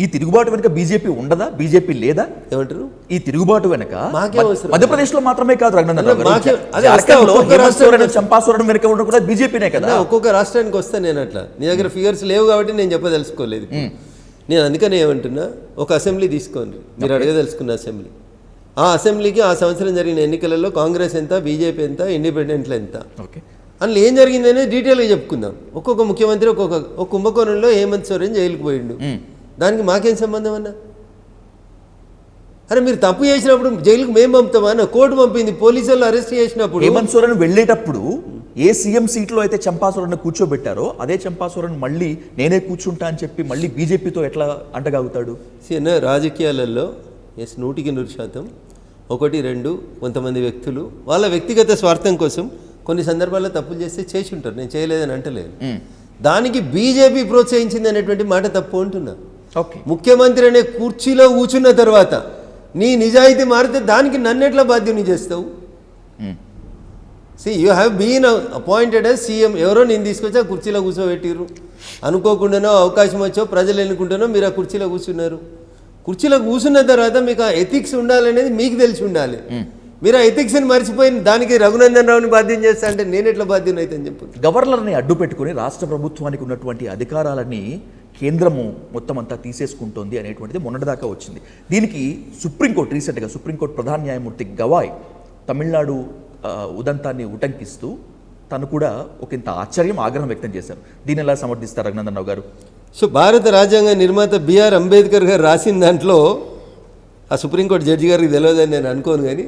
ఈ తిరుగుబాటు వెనుక బీజేపీ ఉండదా? బీజేపీ లేదా? ఏమంటారు? ఈ తిరుగుబాటు వెనుక మాకే అవసరం. మధ్యప్రదేశ్ లో మాత్రమే కాదు రఘునందన్ రావు గారు. మాకే- అదే జార్ఖండ్లో ఒక్కొక్క హేమంత్ రాష్ట్రానికి సోరెన్ చంపాసోరెన్ వెనుక ఉండడం కూడా బీజేపీనే కదా. అన్న, ఒక్కొక్క రాష్ట్రానికి వస్తా నేను అట్లా. నీ దగ్గర ఫిగర్స్ లేవు కాబట్టి నేను చెప్పదలుచుకోలేదు. నేను అందుకనే ఏమంటున్నా, ఒక అసెంబ్లీ తీసుకోండి, మీరు అడగదలుచుకున్న అసెంబ్లీ. ఆ అసెంబ్లీకి ఆ సంవత్సరం జరిగిన ఎన్నికలలో కాంగ్రెస్ ఎంత, బీజేపీ ఎంత, ఇండిపెండెంట్లు ఎంత, ఓకే. అందులో ఏం జరిగిందనే డీటెయిల్గా చెప్పుకుందాం. ఒక్కొక్క ముఖ్యమంత్రి ఒక కుంభకోణంలో హేమంత్ సోరెన్ జైలుకు పోయిండు. దానికి మాకేం సంబంధం అన్న? అరే మీరు తప్పు చేసినప్పుడు జైలుకు మేము పంపుతామా అన్న? కోర్టు పంపింది, పోలీసు వాళ్ళు అరెస్ట్ చేసినప్పుడు. హేమంత్ సోరెన్ వెళ్ళేటప్పుడు ఏ సీఎం సీట్లో అయితే చంపాసోరెన్ కూర్చోబెట్టారో అదే చంపాసోరెన్ మళ్ళీ నేనే కూర్చుంటా అని చెప్పి మళ్ళీ బీజేపీతో ఎట్లా అంటగాగుతాడు? రాజకీయాలలో 100% 1-2 కొంతమంది వ్యక్తులు వాళ్ళ వ్యక్తిగత స్వార్థం కోసం కొన్ని సందర్భాల్లో తప్పులు చేసి ఉంటారు. నేను చేయలేదని అంటలేదు. దానికి బీజేపీ ప్రోత్సహించింది అనేటువంటి మాట తప్పు అంటున్నా. ఓకే. ముఖ్యమంత్రి అనే కుర్చీలో కూర్చున్న తర్వాత నీ నిజాయితీ మారితే దానికి నన్నెట్లా బాధ్యుని చేస్తావు? You have been appointed as CM. ఎవరో నేను తీసుకొచ్చి ఆ కుర్చీలో కూర్చోబెట్టిర్రు, అనుకోకుండానో అవకాశం వచ్చో ప్రజలు ఎన్నుకుంటానో మీరు ఆ కుర్చీలో కూర్చున్నారు. కుర్చీలో కూర్చున్న తర్వాత మీకు ఆ ఎథిక్స్ ఉండాలనేది మీకు తెలిసి ఉండాలి. మీరు ఆ ఎథిక్స్ని మర్చిపోయి దానికి రఘునందన్ రావుని బాధ్యం చేస్తా అంటే నేను ఎట్లా బాధ్యం అయితే అని చెప్పు. గవర్నర్ని అడ్డు పెట్టుకుని రాష్ట్ర ప్రభుత్వానికి ఉన్నటువంటి అధికారాలని కేంద్రము మొత్తం అంతా తీసేసుకుంటోంది అనేటువంటిది మొన్నటిదాకా వచ్చింది. దీనికి సుప్రీంకోర్టు రీసెంట్గా సుప్రీంకోర్టు ప్రధాన న్యాయమూర్తి గవాయ్ తమిళనాడు ఉదంతాన్ని ఉటంకిస్తూ తను కూడా ఒకంత ఆశ్చర్యం, ఆగ్రహం వ్యక్తం చేశారు. దీన్ని ఎలా సమర్థిస్తారు రఘునందన్ రావు గారు? సో భారత రాజ్యాంగ నిర్మాత బిఆర్ అంబేద్కర్ గారు రాసిన దాంట్లో ఆ సుప్రీంకోర్టు జడ్జి గారికి తెలియదని నేను అనుకోను, కానీ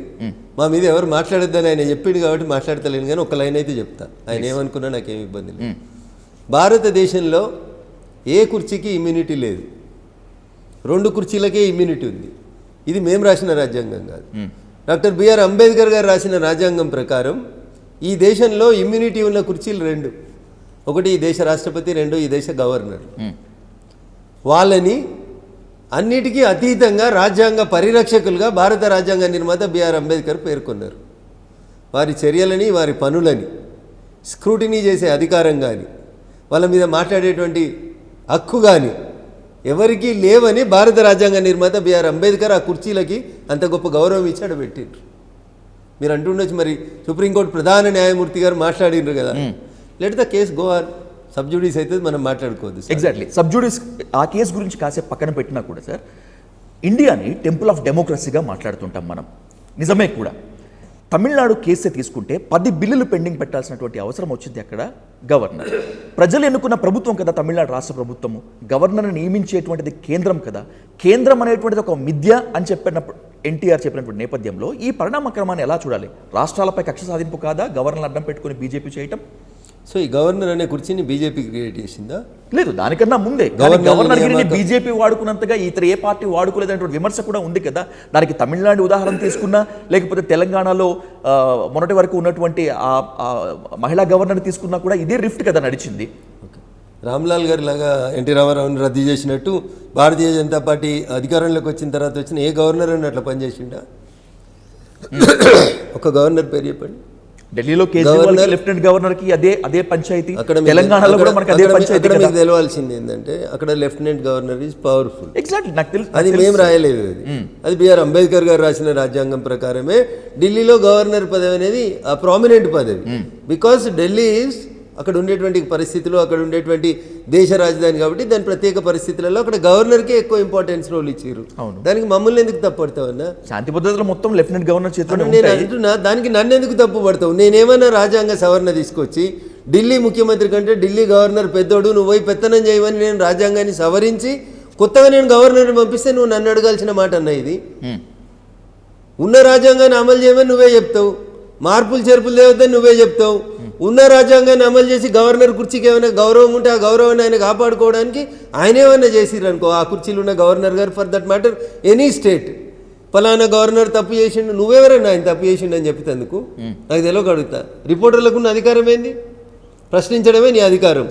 మా మీద ఎవరు మాట్లాడొద్దని ఆయన చెప్పిండు కాబట్టి మాట్లాడతలేను. కానీ ఒక లైన్ అయితే చెప్తా, ఆయన ఏమనుకున్నా నాకేం ఇబ్బంది లేదు. భారతదేశంలో ఏ కుర్చీకి ఇమ్యూనిటీ లేదు, 2 కుర్చీలకే ఇమ్యూనిటీ ఉంది. ఇది మేము రాసిన రాజ్యాంగం కాదు. డాక్టర్ బిఆర్ అంబేద్కర్ గారు రాసిన రాజ్యాంగం ప్రకారం ఈ దేశంలో ఇమ్యూనిటీ ఉన్న కుర్చీలు 2. ఒకటి ఈ దేశ రాష్ట్రపతి, 2 ఈ దేశ గవర్నర్. వాళ్ళని అన్నిటికీ అతీతంగా రాజ్యాంగ పరిరక్షకులుగా భారత రాజ్యాంగ నిర్మాత బిఆర్ అంబేద్కర్ పేర్కొన్నారు. వారి చర్యలని, వారి పనులని స్క్రూటినీ చేసే అధికారం కానీ, వాళ్ళ మీద మాట్లాడేటువంటి హక్కు కానీ ఎవరికీ లేవని భారత రాజ్యాంగ నిర్మాత బిఆర్ అంబేద్కర్ ఆ కుర్చీలకి అంత గొప్ప గౌరవం ఇచ్చాడు పెట్టిండ్రు. మీరు అంటుండొచ్చు మరి సుప్రీంకోర్టు ప్రధాన న్యాయమూర్తి గారు మాట్లాడిండ్రు కదా, let the case go on, sub judice అయితే మనం మాట్లాడుకోవద్దు. ఎగ్జాక్ట్లీ, సబ్జుడీస్ ఆ కేసు గురించి కాసేపు పక్కన పెట్టినా కూడా సార్, ఇండియాని టెంపుల్ ఆఫ్ డెమోక్రసీగా మాట్లాడుతుంటాం మనం, నిజమే కూడా. తమిళనాడు కేసే తీసుకుంటే 10 బిల్లులు పెండింగ్ పెట్టాల్సినటువంటి అవసరం వచ్చింది అక్కడ గవర్నర్. ప్రజలు ఎన్నుకున్న ప్రభుత్వం కదా తమిళనాడు రాష్ట్ర ప్రభుత్వము, గవర్నర్ని నియమించేటువంటిది కేంద్రం కదా. కేంద్రం అనేటువంటిది ఒక మిథ్య అని చెప్పినప్పుడు ఎన్టీఆర్ చెప్పినటువంటి నేపథ్యంలో ఈ పరిణామ క్రమాన్ని ఎలా చూడాలి? రాష్ట్రాలపై కక్ష సాధింపు కాదా గవర్నర్ అడ్డం పెట్టుకుని బీజేపీ చేయటం? సో ఈ గవర్నర్ అనే కుర్చీని బీజేపీ క్రియేట్ చేసిందా? లేదు, దానికన్నా ముందే గవర్నర్ గిరిని బీజేపీ వాడుకున్నంతగా ఇతర ఏ పార్టీ వాడుకోలేదనేటువంటి విమర్శ కూడా ఉంది కదా. దానికి తమిళనాడు ఉదాహరణ తీసుకున్నా, లేకపోతే తెలంగాణలో మొన్నటి వరకు ఉన్నటువంటి మహిళా గవర్నర్ తీసుకున్నా కూడా ఇదే రిఫ్ట్ కదా నడిచింది. రామ్లాల్ గారి లాగా ఎన్టీ రామారావుని రద్దు చేసినట్టు భారతీయ జనతా పార్టీ అధికారంలోకి వచ్చిన తర్వాత వచ్చిన ఏ గవర్నర్ అని అట్లా పనిచేసిండా? ఒక గవర్నర్ పేరు చెప్పండి. ఢిల్లీలో కేజ్రీవాల్ లెఫ్టినెంట్ గవర్నర్ కి అదే పంచాయతీ, తెలంగాణలో కూడా మనకి అదే పంచాయతీ. మీకు తెలవాల్సింది ఏంటంటే అక్కడ lieutenant governor is powerful. Exactly, నాకు తెలుసు. అది మేము రాయలేదు, అది బిఆర్ అంబేద్కర్ గారు రాసిన రాజ్యాంగం ప్రకారమే ఢిల్లీలో గవర్నర్ పదవి అనేది ఆ ప్రామినెంట్ పదవి. బికాస్ ఢిల్లీ ఈజ్ అక్కడ ఉండేటువంటి పరిస్థితులు, అక్కడ ఉండేటువంటి దేశ రాజధాని కాబట్టి దాని ప్రత్యేక పరిస్థితులలో అక్కడ గవర్నర్కే ఎక్కువ ఇంపార్టెన్స్ రోల్ ఇచ్చారు. దానికి మమ్మల్ని ఎందుకు తప్పు పడతావన్నా? శాంతి భద్రతలు మొత్తం లెఫ్టినెంట్ గవర్నర్ చేతిలో. నేను అంటున్నా, దానికి నన్ను ఎందుకు తప్పు పడతావు? నేనేమన్నా రాజ్యాంగ సవరణ తీసుకొచ్చి ఢిల్లీ ముఖ్యమంత్రి కంటే ఢిల్లీ గవర్నర్ పెద్దోడు, నువ్వు పోయి పెత్తనం చేయమని నేను రాజ్యాంగాన్ని సవరించి కొత్తగా నేను గవర్నర్ని పంపిస్తే నువ్వు నన్ను అడగాల్సిన మాట అన్న ఇది. ఉన్న రాజ్యాంగాన్ని అమలు చేయమని నువ్వే చెప్తావు, మార్పులు చేర్పులు దేవద్దని నువ్వే చెప్తావు. ఉన్న రాజ్యాంగాన్ని అమలు చేసి గవర్నర్ కుర్చీకి ఏమైనా గౌరవం ఉంటే ఆ గౌరవాన్ని ఆయన కాపాడుకోవడానికి ఆయన ఏమైనా చేసిర్రు అనుకో, ఆ కుర్చీలో ఉన్న గవర్నర్ గారు, for that matter any state, ఫలానా గవర్నర్ తప్పు చేసిండు, నువ్వెవరైనా ఆయన తప్పు చేసిండు అని చెప్పేందుకు నాకు తెలియక అడుగుతా. రిపోర్టర్లకు ఉన్న అధికారం ఏంది? ప్రశ్నించడమే నీ అధికారం.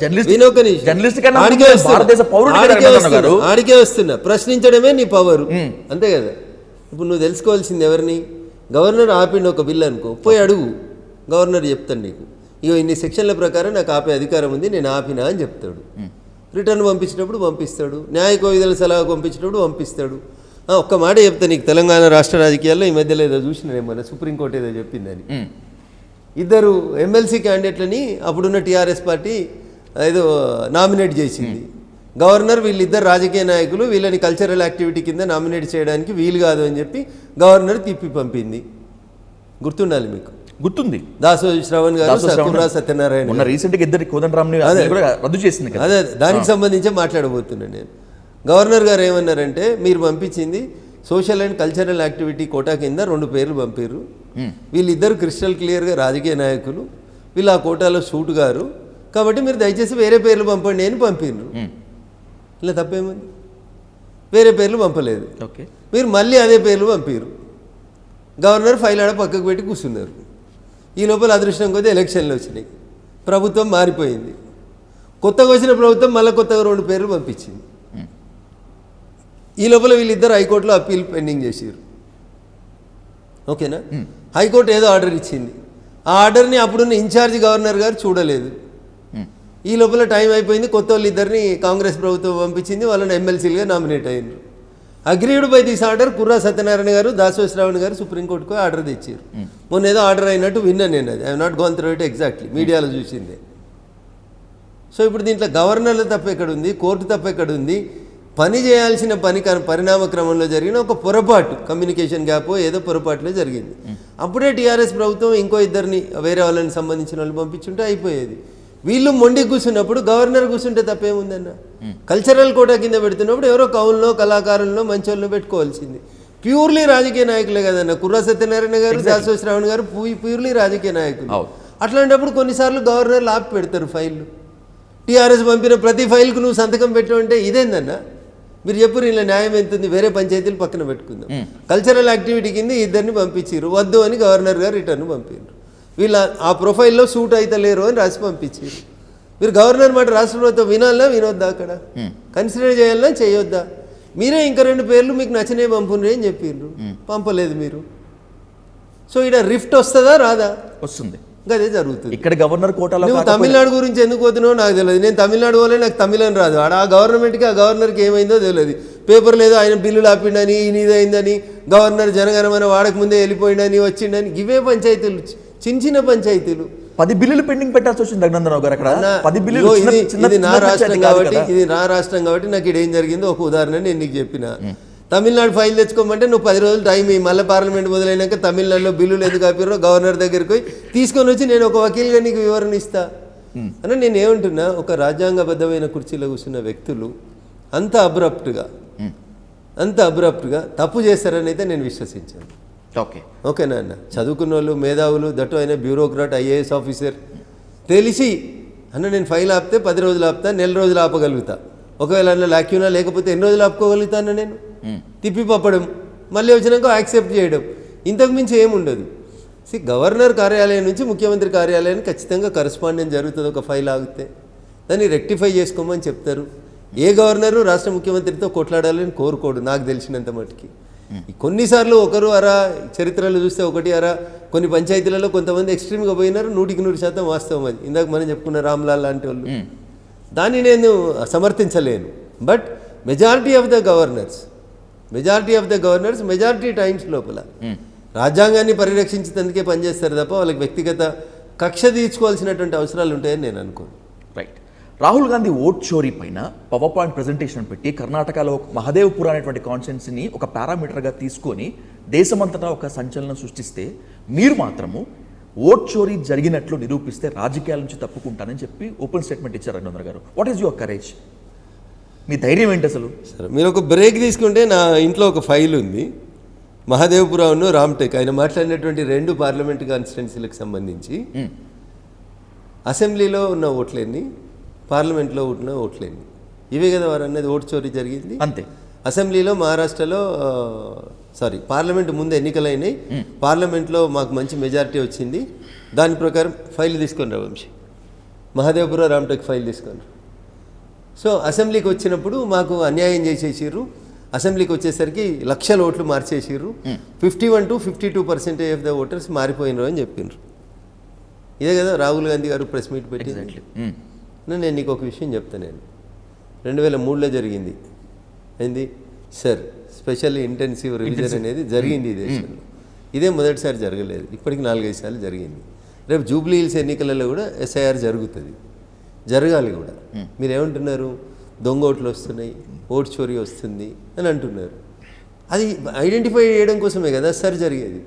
ఆడికే వస్తున్నా, ప్రశ్నించడమే నీ పవరు, అంతే కదా. ఇప్పుడు నువ్వు తెలుసుకోవాల్సింది ఎవరిని? గవర్నర్ ఆపిండు ఒక బిల్లు అనుకో, పోయి అడుగు, గవర్నర్ చెప్తాడు నీకు, ఇగో ఇన్ని సెక్షన్ల ప్రకారం నాకు ఆపే అధికారం ఉంది, నేను ఆపినా అని చెప్తాడు. రిటర్న్ పంపించినప్పుడు పంపిస్తాడు, న్యాయ కోవిధుల సలహా పంపించినప్పుడు పంపిస్తాడు. ఒక్క మాట చెప్తా నీకు, తెలంగాణ రాష్ట్ర రాజకీయాల్లో ఈ మధ్యలో ఏదో చూసినారేమన్నా, సుప్రీంకోర్టు ఏదో చెప్పిందని, ఇద్దరు ఎమ్మెల్సీ క్యాండిడేట్లని అప్పుడున్న టీఆర్ఎస్ పార్టీ ఏదో నామినేట్ చేసింది. గవర్నర్ వీళ్ళిద్దరు రాజకీయ నాయకులు, వీళ్ళని కల్చరల్ యాక్టివిటీ కింద నామినేట్ చేయడానికి వీలు కాదు అని చెప్పి గవర్నర్ తిప్పి పంపింది. గుర్తుండాలి మీకు. గుర్తుంది. దాసో శ్రవణ్ గారు, కుర్రా సత్యనారాయణ రద్దు చేసింది. అదే దానికి సంబంధించి మాట్లాడబోతున్నాను నేను. గవర్నర్ గారు ఏమన్నారంటే, మీరు పంపించింది social and cultural activity quota కింద 2 పేర్లు పంపారు, వీళ్ళిద్దరు క్రిస్టల్ క్లియర్గా రాజకీయ నాయకులు, వీళ్ళు ఆ కోటాలో షూట్ గారు, కాబట్టి మీరు దయచేసి వేరే పేర్లు పంపండి అని పంపిండ్రు. ఇలా తప్పేముంది? వేరే పేర్లు పంపలేదు, మీరు మళ్ళీ అదే పేర్లు పంపారు. గవర్నర్ ఫైల్ ఆడ పక్కకు పెట్టి కూర్చున్నారు. ఈ లోపల అదృష్టం కొద్దీ ఎలక్షన్లు వచ్చినాయి, ప్రభుత్వం మారిపోయింది. కొత్తగా వచ్చిన ప్రభుత్వం మళ్ళీ కొత్తగా 2 పేర్లు పంపించింది. ఈ లోపల వీళ్ళిద్దరు హైకోర్టులో అప్పీల్ పెండింగ్ చేసారు. ఓకేనా? హైకోర్టు ఏదో ఆర్డర్ ఇచ్చింది, ఆ ఆర్డర్ని అప్పుడున్న ఇన్ఛార్జ్ గవర్నర్ గారు చూడలేదు. ఈ లోపల టైం అయిపోయింది, కొత్త వాళ్ళు ఇద్దరిని కాంగ్రెస్ ప్రభుత్వం పంపించింది, వాళ్ళని ఎమ్మెల్సీలుగా నామినేట్ అయ్యారు. అగ్రీడ్ బై దిస్ ఆర్డర్ కుర్రా సత్యనారాయణ గారు, దాసో శ్రావణ్ గారు సుప్రీంకోర్టుకు ఆర్డర్ తెచ్చారు. మొన్న ఏదో ఆర్డర్ అయినట్టు విన్నా నేను, అది I not gonna through it exactly, మీడియాలో చూసిందే. సో ఇప్పుడు దీంట్లో గవర్నర్ల తప్పు ఎక్కడుంది, కోర్టు తప్పు ఎక్కడుంది? పని చేయాల్సిన పని పరిణామ క్రమంలో జరిగిన ఒక పొరపాటు, కమ్యూనికేషన్ గ్యాప్ ఏదో పొరపాటులో జరిగింది. అప్పుడే టీఆర్ఎస్ ప్రభుత్వం ఇంకో ఇద్దరిని వేరే వాళ్ళని సంబంధించిన వాళ్ళు పంపించుంటే అయిపోయేది. వీళ్ళు మొండి కూర్చున్నప్పుడు గవర్నర్ కూర్చుంటే తప్పేముందన్న? కల్చరల్ కోటా కింద పెడుతున్నప్పుడు ఎవరో కవుల్లో, కళాకారుల్లో, మంచోళ్ళను పెట్టుకోవాల్సింది. ప్యూర్లీ రాజకీయ నాయకులే కదన్న, కుర్రా సత్యనారాయణ గారు, దాసో శ్రావణ్ గారు ప్యూర్లీ రాజకీయ నాయకులు. అట్లాంటప్పుడు కొన్నిసార్లు గవర్నర్లు ఆపి పెడతారు ఫైళ్ళు. టీఆర్ఎస్ పంపిన ప్రతి ఫైల్కు నువ్వు సంతకం పెట్టమంటే ఇదేందన్నా? మీరు చెప్పారు ఇలా న్యాయం ఎంతుంది, వేరే పంచాయతీలు పక్కన పెట్టుకుందాం. కల్చరల్ యాక్టివిటీ కింద ఇద్దరిని పంపించారు, వద్దు అని గవర్నర్ గారు రిటర్న్ పంపారు. వీళ్ళ ఆ ప్రొఫైల్లో సూట్ అయితే లేరు అని రాసి పంపించారు. మీరు గవర్నర్ మాట రాష్ట్ర ప్రభుత్వం వినాలా వినొద్దా? అక్కడ కన్సిడర్ చేయాలన్నా చేయొద్దా? మీరే ఇంకా 2 పేర్లు మీకు నచ్చినవి పంపుండ్రి అని చెప్పిండ్రు, పంపలేదు మీరు. సో ఇక్కడ రిఫ్ట్ వస్తుందా రాదా? వస్తుంది. అదే జరుగుతుంది. ఇక్కడ గవర్నర్ కోటాలో నువ్వు తమిళనాడు గురించి ఎందుకు పోతున్నావు నాకు తెలియదు. నేను తమిళనాడు పోలే, నాకు తమిళని రాదు. ఆడ ఆ గవర్నమెంట్కి, ఆ గవర్నర్కి ఏమైందో తెలియదు. పేపర్లు ఏదో ఆయన బిల్లులు ఆపిండని, ఈయన ఇదైందని, గవర్నర్ జనగణమన వాడక ముందే వెళ్ళిపోయిండని, వచ్చిండని, ఇవే పంచాయతీలు, చిన్న పంచాయతీలు. 10 బిల్లులు పెండింగ్ పెట్టాల్సి వచ్చింది అభినందన్ గారు అక్కడ. 10 బిల్లులు. ఇది నా రాష్ట్రం కాబట్టి, నాకు ఇక్కడ ఏం జరిగిందో ఒక ఉదాహరణ నేను నీకు చెప్పిన. తమిళనాడు ఫైల్ తెచ్చుకోమంటే నువ్వు 10 రోజులు టైం ఇవ్వి, మళ్ళీ పార్లమెంట్ మొదలైనాక తమిళనాడులో బిల్లులు ఎందుకు ఆపిరో గవర్నర్ దగ్గరికి పోయి తీసుకొని వచ్చి నేను ఒక వకీల్గా నీకు వివరణ ఇస్తా అని. నేను ఏమంటున్నా, ఒక రాజ్యాంగబద్ధమైన కుర్చీలో కూర్చున్న వ్యక్తులు అంత అబ్రప్ట్గా తప్పు చేస్తారని అయితే నేను విశ్వసించాను. ఓకేనా అన్న? చదువుకున్న వాళ్ళు, మేధావులు, దట్టు అయిన బ్యూరోక్రాట్, ఐఏఎస్ ఆఫీసర్, తెలిసి అన్న నేను ఫైల్ ఆపితే 10 రోజులు ఆపుతా, 1 రోజులు ఆపగలుగుతా. ఒకవేళ అన్న లాక్యూనా లేకపోతే ఎన్ని రోజులు ఆపుకోగలుగుతాను నేను? తిప్పి పంపడం, మళ్ళీ వచ్చినాక యాక్సెప్ట్ చేయడం, ఇంతకు మించి ఏముండదు. గవర్నర్ కార్యాలయం నుంచి ముఖ్యమంత్రి కార్యాలయానికి ఖచ్చితంగా కరస్పాండెన్స్ జరుగుతుంది. ఒక ఫైల్ ఆగితే దాన్ని రెక్టిఫై చేసుకోమని చెప్తారు. ఏ గవర్నరు రాష్ట్ర ముఖ్యమంత్రితో కొట్లాడాలని కోరుకోడు నాకు తెలిసినంత మటుకి. కొన్నిసార్లు ఒకరు అరా చరిత్రలో చూస్తే ఒకటి అరా కొన్ని పంచాయతీలలో కొంతమంది ఎక్స్ట్రీమ్గా పోయినారు, 100% వాస్తవం అది. ఇందాక మనం చెప్పుకున్న రామ్లాల్ లాంటి వాళ్ళు, దాన్ని నేను సమర్థించలేను. But majority of the governors majority times లోపల రాజ్యాంగాన్ని పరిరక్షించేందుకే పనిచేస్తారు తప్ప వాళ్ళకి వ్యక్తిగత కక్ష తీర్చుకోవాల్సినటువంటి అవసరాలు ఉంటాయని నేను అనుకోను. రైట్. రాహుల్ గాంధీ ఓట్ చోరీ పైన పవర్ పాయింట్ ప్రెజెంటేషన్ పెట్టి కర్ణాటకలో మహదేవ్పూర్ అనేటువంటి కాన్స్టిట్యున్సీని ఒక పారామీటర్గా తీసుకొని దేశమంతటా ఒక సంచలనం సృష్టిస్తే, మీరు మాత్రము ఓట్ చోరీ జరిగినట్లు నిరూపిస్తే రాజకీయాల నుంచి తప్పుకుంటానని చెప్పి ఓపెన్ స్టేట్మెంట్ ఇచ్చారు Raghunandan garu. What is your courage? మీ ధైర్యం ఏంటి అసలు? సరే, మీరు ఒక బ్రేక్ తీసుకుంటే నా ఇంట్లో ఒక ఫైల్ ఉంది, మహాదేవపురావును రామ్టెక్ ఆయన మాట్లాడినటువంటి 2 పార్లమెంట్ కాన్స్టిట్యున్సీలకు సంబంధించి అసెంబ్లీలో ఉన్న ఓట్లేని, పార్లమెంట్లో ఉన్న ఓట్లేని, ఇవే కదా వారు అన్నది ఓటు చోరీ జరిగింది. అంతే. అసెంబ్లీలో మహారాష్ట్రలో పార్లమెంట్ ముందు ఎన్నికలైనాయి, పార్లమెంట్లో మాకు మంచి మెజారిటీ వచ్చింది, దాని ప్రకారం ఫైల్ తీసుకొని రా వంశీ, మహాదేవపురం రామ్టెక్ ఫైల్ తీసుకొని. సో అసెంబ్లీకి వచ్చినప్పుడు మాకు అన్యాయం చేసేసారు, అసెంబ్లీకి వచ్చేసరికి లక్షల ఓట్లు మార్చేసారు, 51 to 52% ఆఫ్ ద ఓటర్స్ మారిపోయినారు అని చెప్పిండ్రు. ఇదే కదా రాహుల్ గాంధీ గారు ప్రెస్ మీట్ పెట్టింది. నేను నీకు ఒక విషయం చెప్తాను, నేను 2003లో జరిగింది ఏంది సార్, స్పెషల్ ఇంటెన్సివ్ రివిజన్ అనేది జరిగింది ఈ దేశంలో. ఇదే మొదటిసారి జరగలేదు, ఇప్పటికి 4-5 సార్లు జరిగింది. రేపు జూబ్లీ హిల్స్ ఎన్నికలలో కూడా SIR జరుగుతుంది, జరగాలి కూడా. మీరు ఏమంటున్నారు, దొంగ ఓట్లు వస్తున్నాయి, ఓటు చోరీ వస్తుంది అని అంటున్నారు. అది ఐడెంటిఫై చేయడం కోసమే కదా సార్ జరిగేది.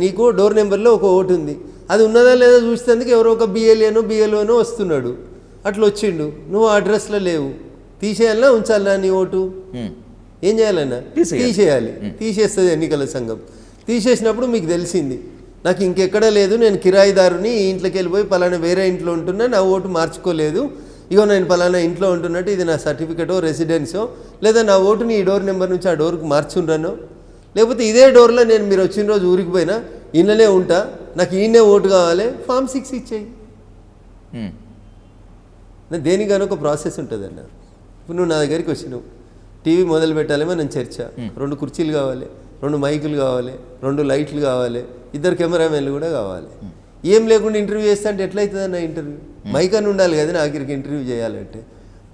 నీకు డోర్ నెంబర్లో ఒక ఓటు ఉంది, అది ఉన్నదా లేదా చూసేందుకు ఎవరో ఒక BLOనో వస్తున్నాడు, అట్లా వచ్చిండు, నువ్వు ఆ అడ్రస్లో లేవు, తీసేయాలన్నా ఉంచాలన్నా నీ ఓటు? ఏం చేయాలన్నా? తీసేయాలి. తీసేస్తుంది ఎన్నికల సంఘం. తీసేసినప్పుడు మీకు తెలిసింది నాకు ఇంకెక్కడా లేదు, నేను కిరాయిదారుని, ఈ ఇంట్లోకి వెళ్ళిపోయి పలానా వేరే ఇంట్లో ఉంటున్నా, నా ఓటు మార్చుకోలేదు, ఇగో నేను పలానా ఇంట్లో ఉంటున్నట్టు ఇది నా సర్టిఫికెటో రెసిడెన్సో, లేదా నా ఓటుని ఈ డోర్ నెంబర్ నుంచి ఆ డోర్కి మార్చుండ్రానో, లేకపోతే ఇదే డోర్లో నేను మీరు వచ్చిన రోజు ఊరికి పోయినా ఇళ్ళనే ఉంటా, నాకు ఈయనే ఓటు కావాలి, Form 6 ఇచ్చేయి. దేనికైనా ఒక ప్రాసెస్ ఉంటుంది అన్నారు. ఇప్పుడు నువ్వు నా దగ్గరికి వచ్చినావు, టీవీ మొదలు పెట్టాలేమో నేను చర్చ, 2 కుర్చీలు కావాలి, 2 మైకులు కావాలి, 2 లైట్లు కావాలి, 2 కెమెరామెన్లు కూడా కావాలి. ఏం లేకుండా ఇంటర్వ్యూ చేస్తా అంటే ఎట్లయితుంది అన్న ఇంటర్వ్యూ? మైక్ అని ఉండాలి కదా నా ఆఖరికి ఇంటర్వ్యూ చేయాలంటే.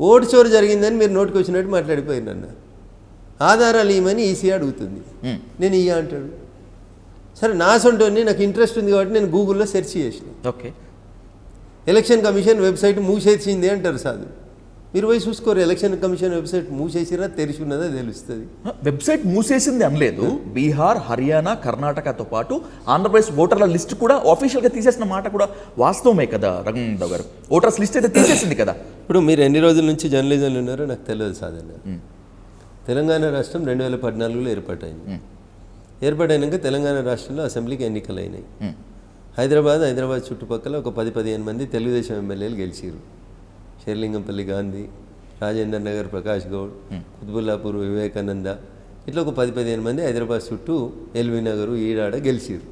ఓటు చోరు జరిగిందని మీరు నోటికి వచ్చినట్టు మాట్లాడిపోయింది అన్న. ఆధారాలు ఇవ్వమని ఈసీ అడుగుతుంది, నేను ఇయ్య అంటాడు. సరే, నా సొంటోని నాకు ఇంట్రెస్ట్ ఉంది కాబట్టి నేను గూగుల్లో సెర్చ్ చేసిన. ఓకే, ఎలక్షన్ కమిషన్ వెబ్సైట్ మూసేసింది అంటారు సాధు. మీరు పోయి చూసుకోరు, ఎలక్షన్ కమిషన్ వెబ్సైట్ మూసేసినా తెరిచి ఉన్నదో తెలుస్తుంది. వెబ్సైట్ మూసేసింది అనలేదు. బీహార్, హర్యానా, కర్ణాటకతో పాటు ఆంధ్రప్రదేశ్ ఓటర్ల లిస్ట్ కూడా ఆఫీషియల్గా తీసేసిన మాట కూడా వాస్తవమే కదా రఘునందన్ గారు? ఓటర్స్ లిస్ట్ అయితే తీసేసింది కదా. ఇప్పుడు మీరు ఎన్ని రోజుల నుంచి జర్నలిజంలో ఉన్నారో నాకు తెలియదు సాధన. తెలంగాణ రాష్ట్రం 2014లో ఏర్పాటైంది. ఏర్పాటైనాక తెలంగాణ రాష్ట్రంలో అసెంబ్లీకి ఎన్నికలు అయినాయి. హైదరాబాద్ చుట్టుపక్కల ఒక 10-15 మంది తెలుగుదేశం ఎమ్మెల్యేలు గెలిచారు. షేర్లింగంపల్లి గాంధీ, రాజేందర్ నగర్ ప్రకాష్ గౌడ్, కుతుబుల్లాపూర్ వివేకానంద, ఇట్లా ఒక 10-15 మంది హైదరాబాద్ చుట్టూ ఎల్బీ నగరు, ఈడాడ గెలిచారు.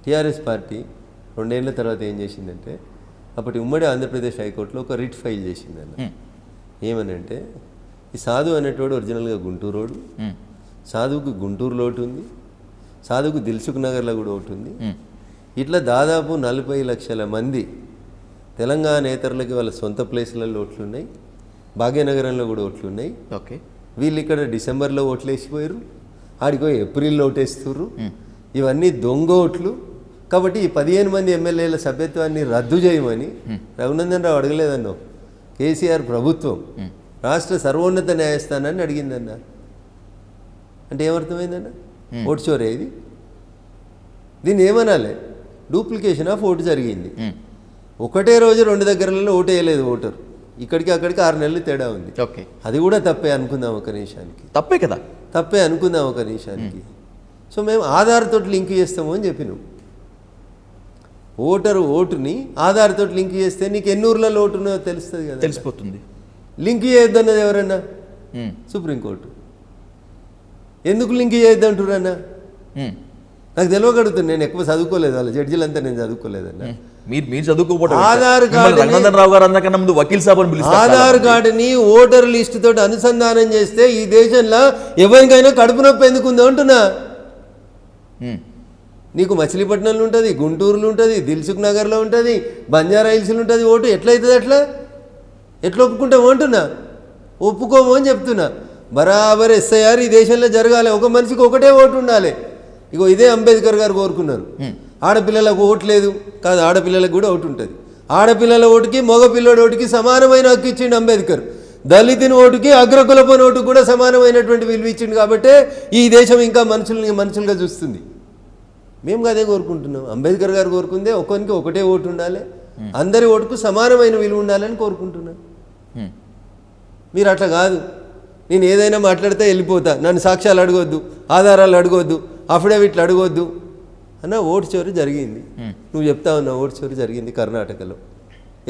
టీఆర్ఎస్ పార్టీ 2 ఏళ్ల తర్వాత ఏం చేసిందంటే, అప్పటి ఉమ్మడి ఆంధ్రప్రదేశ్ హైకోర్టులో ఒక రిట్ ఫైల్ చేసిందన్న. ఏమనంటే, ఈ సాధు అనేటోడు ఒరిజినల్గా గుంటూరోడు, సాధువుకు గుంటూరులో ఒకటి ఉంది, సాధువుకు దిల్సుఖ్ నగర్లో కూడా ఒకటి ఉంది. ఇట్లా దాదాపు 40 లక్షల మంది తెలంగాణేతరులకి వాళ్ళ సొంత ప్లేసులలో ఓట్లున్నాయి, భాగ్యనగరంలో కూడా ఓట్లున్నాయి. ఓకే, వీళ్ళు ఇక్కడ డిసెంబర్లో ఓట్లు వేసిపోయారు, ఆడికో ఏప్రిల్లో ఓటేస్తుర్రు. ఇవన్నీ దొంగ ఓట్లు. కాబట్టి ఈ 15 మంది ఎమ్మెల్యేల సభ్యత్వాన్ని రద్దు చేయమని రఘునందన్ రావు అడగలేదన్నో, కేసీఆర్ ప్రభుత్వం రాష్ట్ర సర్వోన్నత న్యాయస్థానాన్ని అడిగిందన్న. అంటే ఏమర్థమైందన్న? ఓటు చోరే ఇది. దీన్ని ఏమనాలి? డూప్లికేషన్ ఆఫ్ ఓటు జరిగింది. ఒకటే రోజు 2 దగ్గరలలో ఓటు వేయలేదు ఓటరు, ఇక్కడికి అక్కడికి 6 నెలలు తేడా ఉంది. ఓకే, అది కూడా తప్పే అనుకుందాం ఒక నిమిషానికి. తప్పే కదా, తప్పే అనుకుందాం ఒక నిమిషానికి. సో మేము ఆధార్తో లింక్ చేస్తాము అని చెప్పినాం. ఓటుని ఆధార్తో లింక్ చేస్తే నీకు ఎన్ని ఊర్లలో ఓటు ఉన్నదో తెలుస్తుంది కదా, తెలిసిపోతుంది. లింక్ చేయొద్దన్నది ఎవరన్నా? సుప్రీంకోర్టు. ఎందుకు లింక్ చేయొద్దంటురన్నా? నాకు తెలియగలుగుతుంది, నేను ఎక్కువ చదువుకోలేదు, వాళ్ళ జడ్జిలంతా నేను చదువుకోలేదన్నా. మీరు చదువుకోకపోవడం, ఆధార్ కార్డు రఘునందన్ రావు గారు అందకన్నా ముందు వకీల్ సాబ్ అని పిలుస్తారు. ఆధార్ కార్డుని ఓటర్ లిస్ట్ తోటి అనుసంధానం చేస్తే ఈ దేశంలో ఎవరికైనా కడుపు నొప్పి ఎందుకు ఉందో అంటున్నా. నీకు మచిలీపట్నంలో ఉంటుంది, గుంటూరులో ఉంటుంది, దిల్సుఖ్ నగర్లో ఉంటుంది, బంజారా హిల్స్లో ఉంటుంది. ఓటు ఎట్లయితుంది? ఎట్లా ఒప్పుకుంటావు అంటున్నా? ఒప్పుకోము అని చెప్తున్నా. బరాబర్ SIR ఈ దేశంలో జరగాలి, ఒక మనిషికి ఒకటే ఓటు ఉండాలి. ఇగో ఇదే అంబేద్కర్ గారు కోరుకున్నారు. ఆడపిల్లలకు ఓటు లేదు కాదు, ఆడపిల్లలకు కూడా ఓటు ఉంటుంది. ఆడపిల్లల ఓటుకి మగపిల్లడి ఓటుకి సమానమైన హక్కు ఇచ్చిండు అంబేద్కర్. దళితుని ఓటుకి అగ్రకులపని ఓటుకు కూడా సమానమైనటువంటి విలువ ఇచ్చిండు. కాబట్టి ఈ దేశం ఇంకా మనుషులుగా చూస్తుంది. మేము అదే కోరుకుంటున్నాం. అంబేద్కర్ గారు కోరుకుందే ఒకరికి ఒకటే ఓటు ఉండాలి, అందరి ఓటుకు సమానమైన విలువ ఉండాలని కోరుకుంటున్నాను. మీరు అట్లా కాదు, నేను ఏదైనా మాట్లాడితే వెళ్ళిపోతా, నన్ను సాక్ష్యాలు అడగొద్దు, ఆధారాలు అడగొద్దు, అఫిడవిట్లు అడగొద్దు అన్న. ఓటు చోరీ జరిగింది, నువ్వు చెప్తా ఉన్నావు ఓటు చోరీ జరిగింది కర్ణాటకలో.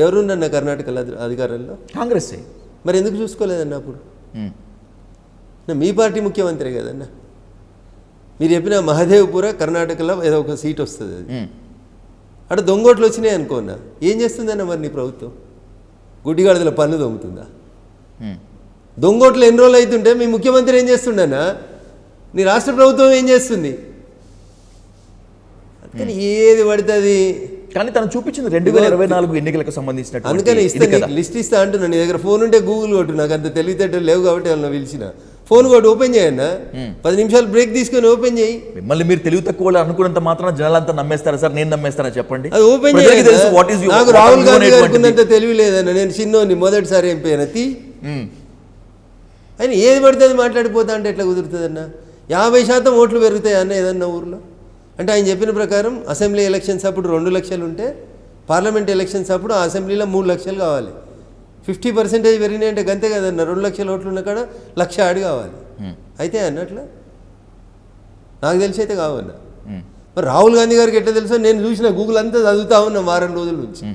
ఎవరున్నా కర్ణాటకలో అధికారంలో? కాంగ్రెస్. మరి ఎందుకు చూసుకోలేదన్న అప్పుడు? మీ పార్టీ ముఖ్యమంత్రి కదన్నా. మీరు చెప్పిన మహదేవ్పుర కర్ణాటకలో ఏదో ఒక సీట్ వస్తుంది, అది అక్కడ దొంగోట్లు వచ్చినాయి అనుకోన్నా, ఏం చేస్తుందన్న మరి నీ ప్రభుత్వం? గుడ్డిగాడిదల పన్ను దొంగతుందా? దొంగోట్లు ఎన్ని రోజులు అవుతుంటే మీ ముఖ్యమంత్రి ఏం చేస్తుండన్నా? నీ రాష్ట్ర ప్రభుత్వం ఏం చేస్తుంది? అందుకని ఏది పడుతుంది. కానీ తను చూపించింది 2024 ఎన్నికలకు సంబంధించినట్టు. అందుకని లిస్ట్ ఇస్తా అంటున్నా. నీ దగ్గర ఫోన్ ఉంటే గూగుల్ కొట్టు, నాకు అంత తెలివితేటలు లేవు కాబట్టి వాళ్ళని పిలిచిన. ఫోన్ కొట్టు, ఓపెన్ చేయన్నా, 10 నిమిషాలు బ్రేక్ తీసుకొని ఓపెన్ చేయి. మిమ్మల్ని మీరు తెలివి తక్కువ అనుకున్నంత మాత్రం జనాలంతా నమ్మేస్తారా సార్? నేను నమ్మేస్తారా చెప్పండి? అది ఓపెన్ చేయాలి. నాకు రాహుల్ గాంధీ గారికి ఉన్నంత తెలివి లేదన్న. నేను చిన్నోని మొదటిసారి ఎంపీ తీ అని ఏది పడితే అది మాట్లాడిపోతా అంటే ఎట్లా కుదురుతుందన్న? 50% ఓట్లు పెరుగుతాయి అన్న ఏదన్నా ఊర్లో. అంటే ఆయన చెప్పిన ప్రకారం అసెంబ్లీ ఎలక్షన్స్ అప్పుడు 2 లక్షలు ఉంటే, పార్లమెంట్ ఎలక్షన్స్ అప్పుడు ఆ అసెంబ్లీలో 3 లక్షలు కావాలి. 50% పెరిగినాయి అంటే గంతే కదన్న. 2 లక్షల ఓట్లు ఉన్న కాడ 1,00,000 యాడ్ కావాలి. అయితే అన్నట్లా నాకు తెలిసి అయితే కావన్నా. మరి రాహుల్ గాంధీ గారికి ఎట్లా తెలుసో నేను చూసిన, గూగుల్ అంతా చదువుతా ఉన్నా వారం రోజుల నుంచి.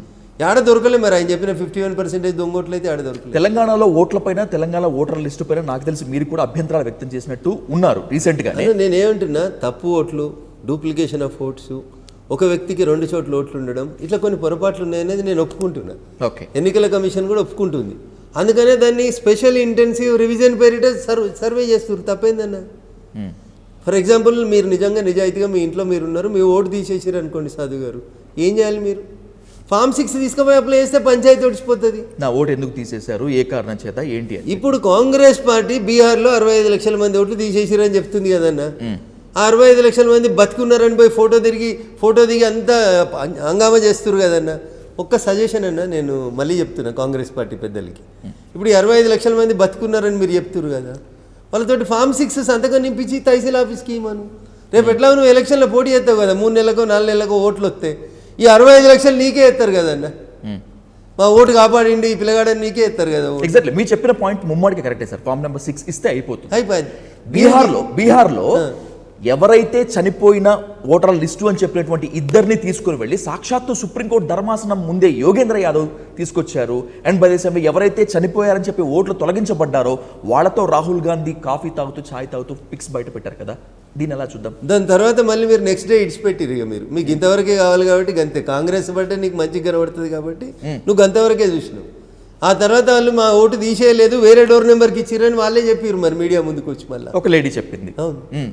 ఆడ దొరకలే. మరి ఆయన చెప్పిన 51% దొంగోట్లు అయితే ఆడ దొరకలేదు. తెలంగాణలో ఓట్లపైన, తెలంగాణ ఓటర్ల లిస్టు పైన నాకు తెలిసి మీరు కూడా అభ్యంతరాలు వ్యక్తం చేసినట్టు ఉన్నారు రీసెంట్గా. నేనేమంటున్నా, తప్పు ఓట్లు, డూప్లికేషన్ ఆఫ్ ఓట్స్, ఒక వ్యక్తికి 2 చోట్ల ఓట్లు ఉండడం, ఇట్లా కొన్ని పొరపాట్లు ఉన్నాయనేది నేను ఒప్పుకుంటున్నా. ఓకే, ఎన్నికల కమిషన్ కూడా ఒప్పుకుంటుంది. అందుకనే దాన్ని స్పెషల్ ఇంటెన్సివ్ రివిజన్ పేరిట సర్వే చేస్తారు. తప్పైందన్న. ఫర్ ఎగ్జాంపుల్, మీరు నిజంగా నిజాయితీగా మీ ఇంట్లో మీరు ఉన్నారు, మీ ఓటు తీసేసారు అనుకోండి సాధు గారు, ఏం చేయాలి? మీరు ఫామ్ 6 తీసుకుపోయి అప్లై చేస్తే పంచాయతీ ఒడిచిపోతుంది. నా ఓటు ఎందుకు తీసేశారు, ఏ కారణం చేత, ఏంటి అని. ఇప్పుడు కాంగ్రెస్ పార్టీ బీహార్లో 65 లక్షల మంది ఓట్లు తీసేసారు అని చెప్తుంది కదన్న. ఆ 65 లక్షల మంది బతుకున్నారని పోయి ఫోటో దిగి అంతా హంగామా చేస్తారు కదన్న. ఒక్క సజెషన్ అన్న నేను మళ్ళీ చెప్తున్నా కాంగ్రెస్ పార్టీ పెద్దలకి. ఇప్పుడు 65 లక్షల మంది బతుకున్నారని మీరు చెప్తున్నారు కదా, వాళ్ళతోటి ఫామ్ 6 సంతకం నింపించి తహసీల్ ఆఫీస్కి ఇవ్వను. రేపు ఎట్లా నువ్వు ఎలక్షన్లో పోటీ చేస్తావు కదా, 3 నెలలకో 4 నెలలకో ఓట్లు వస్తే ఈ 65 లక్షలు నీకే ఎత్తారు కదన్న. మా ఓటు కాపాడిండి ఈ పిల్లగాడని నీకే ఎత్తారు కదా. ఎగ్జాక్ట్లీ మీరు చెప్పిన పాయింట్ ముమ్మాడికి కరెక్టే సార్. ఫామ్ నెంబర్ 6 ఇస్తే అయిపోతుంది. బీహార్లో ఎవరైతే చనిపోయిన ఓటర్ల లిస్టు అని చెప్పినటువంటి ఇద్దరిని తీసుకుని వెళ్ళి సాక్షాత్తు సుప్రీంకోర్టు ధర్మాసనం ముందే యోగేంద్ర యాదవ్ తీసుకొచ్చారు. అండ్ బై ద సేమ్ ఎవరైతే చనిపోయారని చెప్పి ఓట్లు తొలగించబడ్డారో వాళ్ళతో రాహుల్ గాంధీ కాఫీ తాగుతూ ఛాయ్ తాగుతూ పిక్స్ బయట పెట్టారు కదా. దీన్ని ఎలా చూద్దాం? దాని తర్వాత మళ్ళీ మీరు నెక్స్ట్ డే ఇడిచిపెట్టిరు. ఇక మీకు ఇంతవరకే కావాలి కాబట్టి గంతే. కాంగ్రెస్ బట్టే నీకు మంచిగా కనబడుతుంది కాబట్టి నువ్వు గంతవరకే చూసినావు. ఆ తర్వాత వాళ్ళు మా ఓటు తీసేయలేదు, వేరే డోర్ నెంబర్కి ఇచ్చిరని వాళ్ళే చెప్పారు. మరి మీడియా ముందుకు వచ్చి మళ్ళీ ఒక లేడీ చెప్పింది.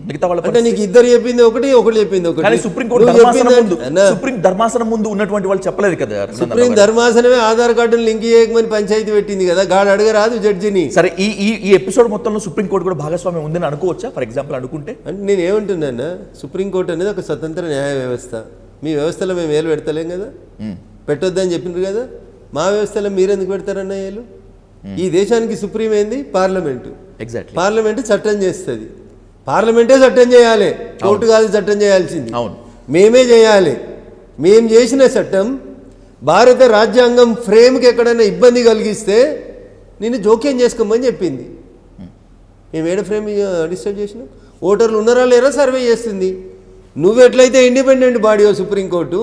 మిగతా వాళ్ళ అంటే నీకు ఇద్దరు చెప్పింది ఒకటి చెప్పింది ఒకటి. సుప్రీం ధర్మాసనం ముందు ఉన్నటువంటి వాళ్ళు చెప్పలేదు కదా. సుప్రీం ధర్మాసనమే ఆధార్ కార్డును లింక్ చేయకమని పంచాయతీ పెట్టింది కదా, గాడు అడగరాదు జడ్జిని. సరే, ఈ ఎపిసోడ్ మొత్తంలో సుప్రీంకోర్టు కూడా భాగస్వామ్యం ఉందని అనుకోవచ్చా? ఫర్ ఎగ్జాంపుల్ అనుకుంటే అంటే నేను ఏమంటున్నా, సుప్రీంకోర్టు అనేది ఒక స్వతంత్ర న్యాయ వ్యవస్థ. మీ వ్యవస్థలో మేము ఏలు పెడతలేం కదా, పెట్టొద్దని చెప్పిండ్రు కదా. మా వ్యవస్థలో మీరెందుకు పెడతారన్న ఏలు? ఈ దేశానికి సుప్రీం ఏంది? పార్లమెంటు. ఎగ్జాక్ట్లీ, పార్లమెంటు చట్టం చేస్తుంది. పార్లమెంటే చట్టం చేయాలి, కోర్టు కాదు చట్టం చేయాల్సింది. అవును, మేమే చేయాలి. మేము చేసిన చట్టం భారత రాజ్యాంగం ఫ్రేమ్కి ఎక్కడైనా ఇబ్బంది కలిగిస్తే నేను జోక్యం చేసుకోమని చెప్పింది. మేము ఏడ ఫ్రేమ్ డిస్టర్బ్ చేసినాం? ఓటర్లు ఉన్నారా లేరా సర్వే చేస్తుంది. నువ్వు ఎట్లయితే ఇండిపెండెంట్ బాడీ సుప్రీంకోర్టు,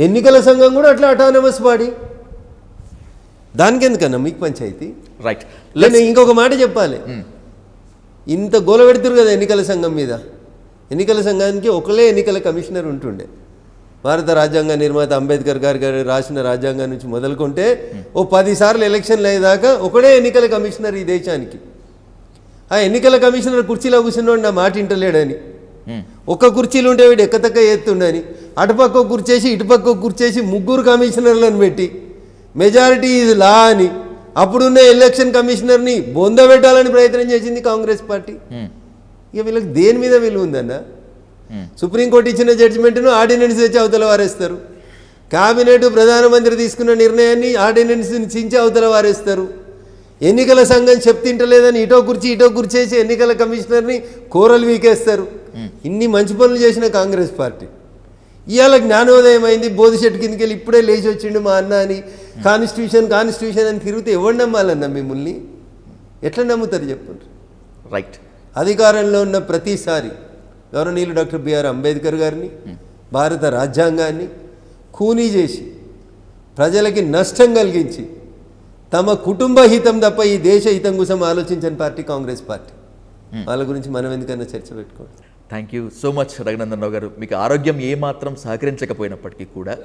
ఎన్నికల సంఘం కూడా అట్లా అటానమస్ బాడీ. దానికి ఎందుకన్నా మీకు పంచాయతీ? రైట్. లేదు, ఇంకొక మాట చెప్పాలి. ఇంత గోల పెడుతురు కదా ఎన్నికల సంఘం మీద. ఎన్నికల సంఘానికి ఒకలే ఎన్నికల కమిషనర్ ఉంటుండే. భారత రాజ్యాంగ నిర్మాత అంబేద్కర్ గారు రాసిన రాజ్యాంగం నుంచి మొదలుకుంటే 10 సార్లు ఎలక్షన్లు అయ్యేదాకా ఒకడే ఎన్నికల కమిషనర్ ఈ దేశానికి. ఆ ఎన్నికల కమిషనర్ కుర్చీలో కూర్చున్నాడు నా మాట ఇంటలేడని, ఒక్క కుర్చీలు ఉంటే వీడు ఎక్కతక్క ఎత్తుండని, అటుపక్క కుర్చేసి ఇటుపక్క కుర్చేసి 3 కమిషనర్లను పెట్టి మెజారిటీ ఇది లా అని అప్పుడున్న ఎలక్షన్ కమిషనర్ని బొందబెట్టాలని ప్రయత్నం చేసింది కాంగ్రెస్ పార్టీ. ఇక వీళ్ళకి దేని మీద విలువ ఉందన్న? సుప్రీంకోర్టు ఇచ్చిన జడ్జిమెంట్ను ఆర్డినెన్స్ తెచ్చి అవతల వారేస్తారు. కేబినెట్ ప్రధానమంత్రి తీసుకున్న నిర్ణయాన్ని ఆర్డినెన్స్ చించి అవతల వారేస్తారు. ఎన్నికల సంఘం చెప్తింటలేదని ఇటో కుర్చేసి ఎన్నికల కమిషనర్ని కూరలు వీకేస్తారు. ఇన్ని మంచి పనులు చేసిన కాంగ్రెస్ పార్టీ ఇవాళ జ్ఞానోదయం అయింది, బోధిశెట్టి కిందకి వెళ్ళి ఇప్పుడే లేచి వచ్చిండు మా అన్న అని కాన్స్టిట్యూషన్ అని తిరిగితే ఎవరు నమ్మాలన్నా మిమ్మల్ని? ఎట్లా నమ్ముతారు చెప్పండి? రైట్. అధికారంలో ఉన్న ప్రతిసారి గౌరవనీయులు డాక్టర్ బిఆర్ అంబేద్కర్ గారిని, భారత రాజ్యాంగాన్ని ఖూనీ చేసి ప్రజలకి నష్టం కలిగించి తమ కుటుంబ హితం తప్ప ఈ దేశ హితం కోసం ఆలోచించని పార్టీ కాంగ్రెస్ పార్టీ. వాళ్ళ గురించి మనం ఎందుకన్నా చర్చ పెట్టుకోండి. Thank you so much Raghunandan Rao garu. మీకు ఆరోగ్యం ఏమాత్రం సహకరించకపోయినప్పటికీ కూడా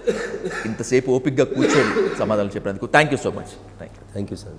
ఇంతసేపు ఓపికగా కూర్చొని సమాధానం చెప్పినందుకు thank you so much. Thank you. Thank you sir.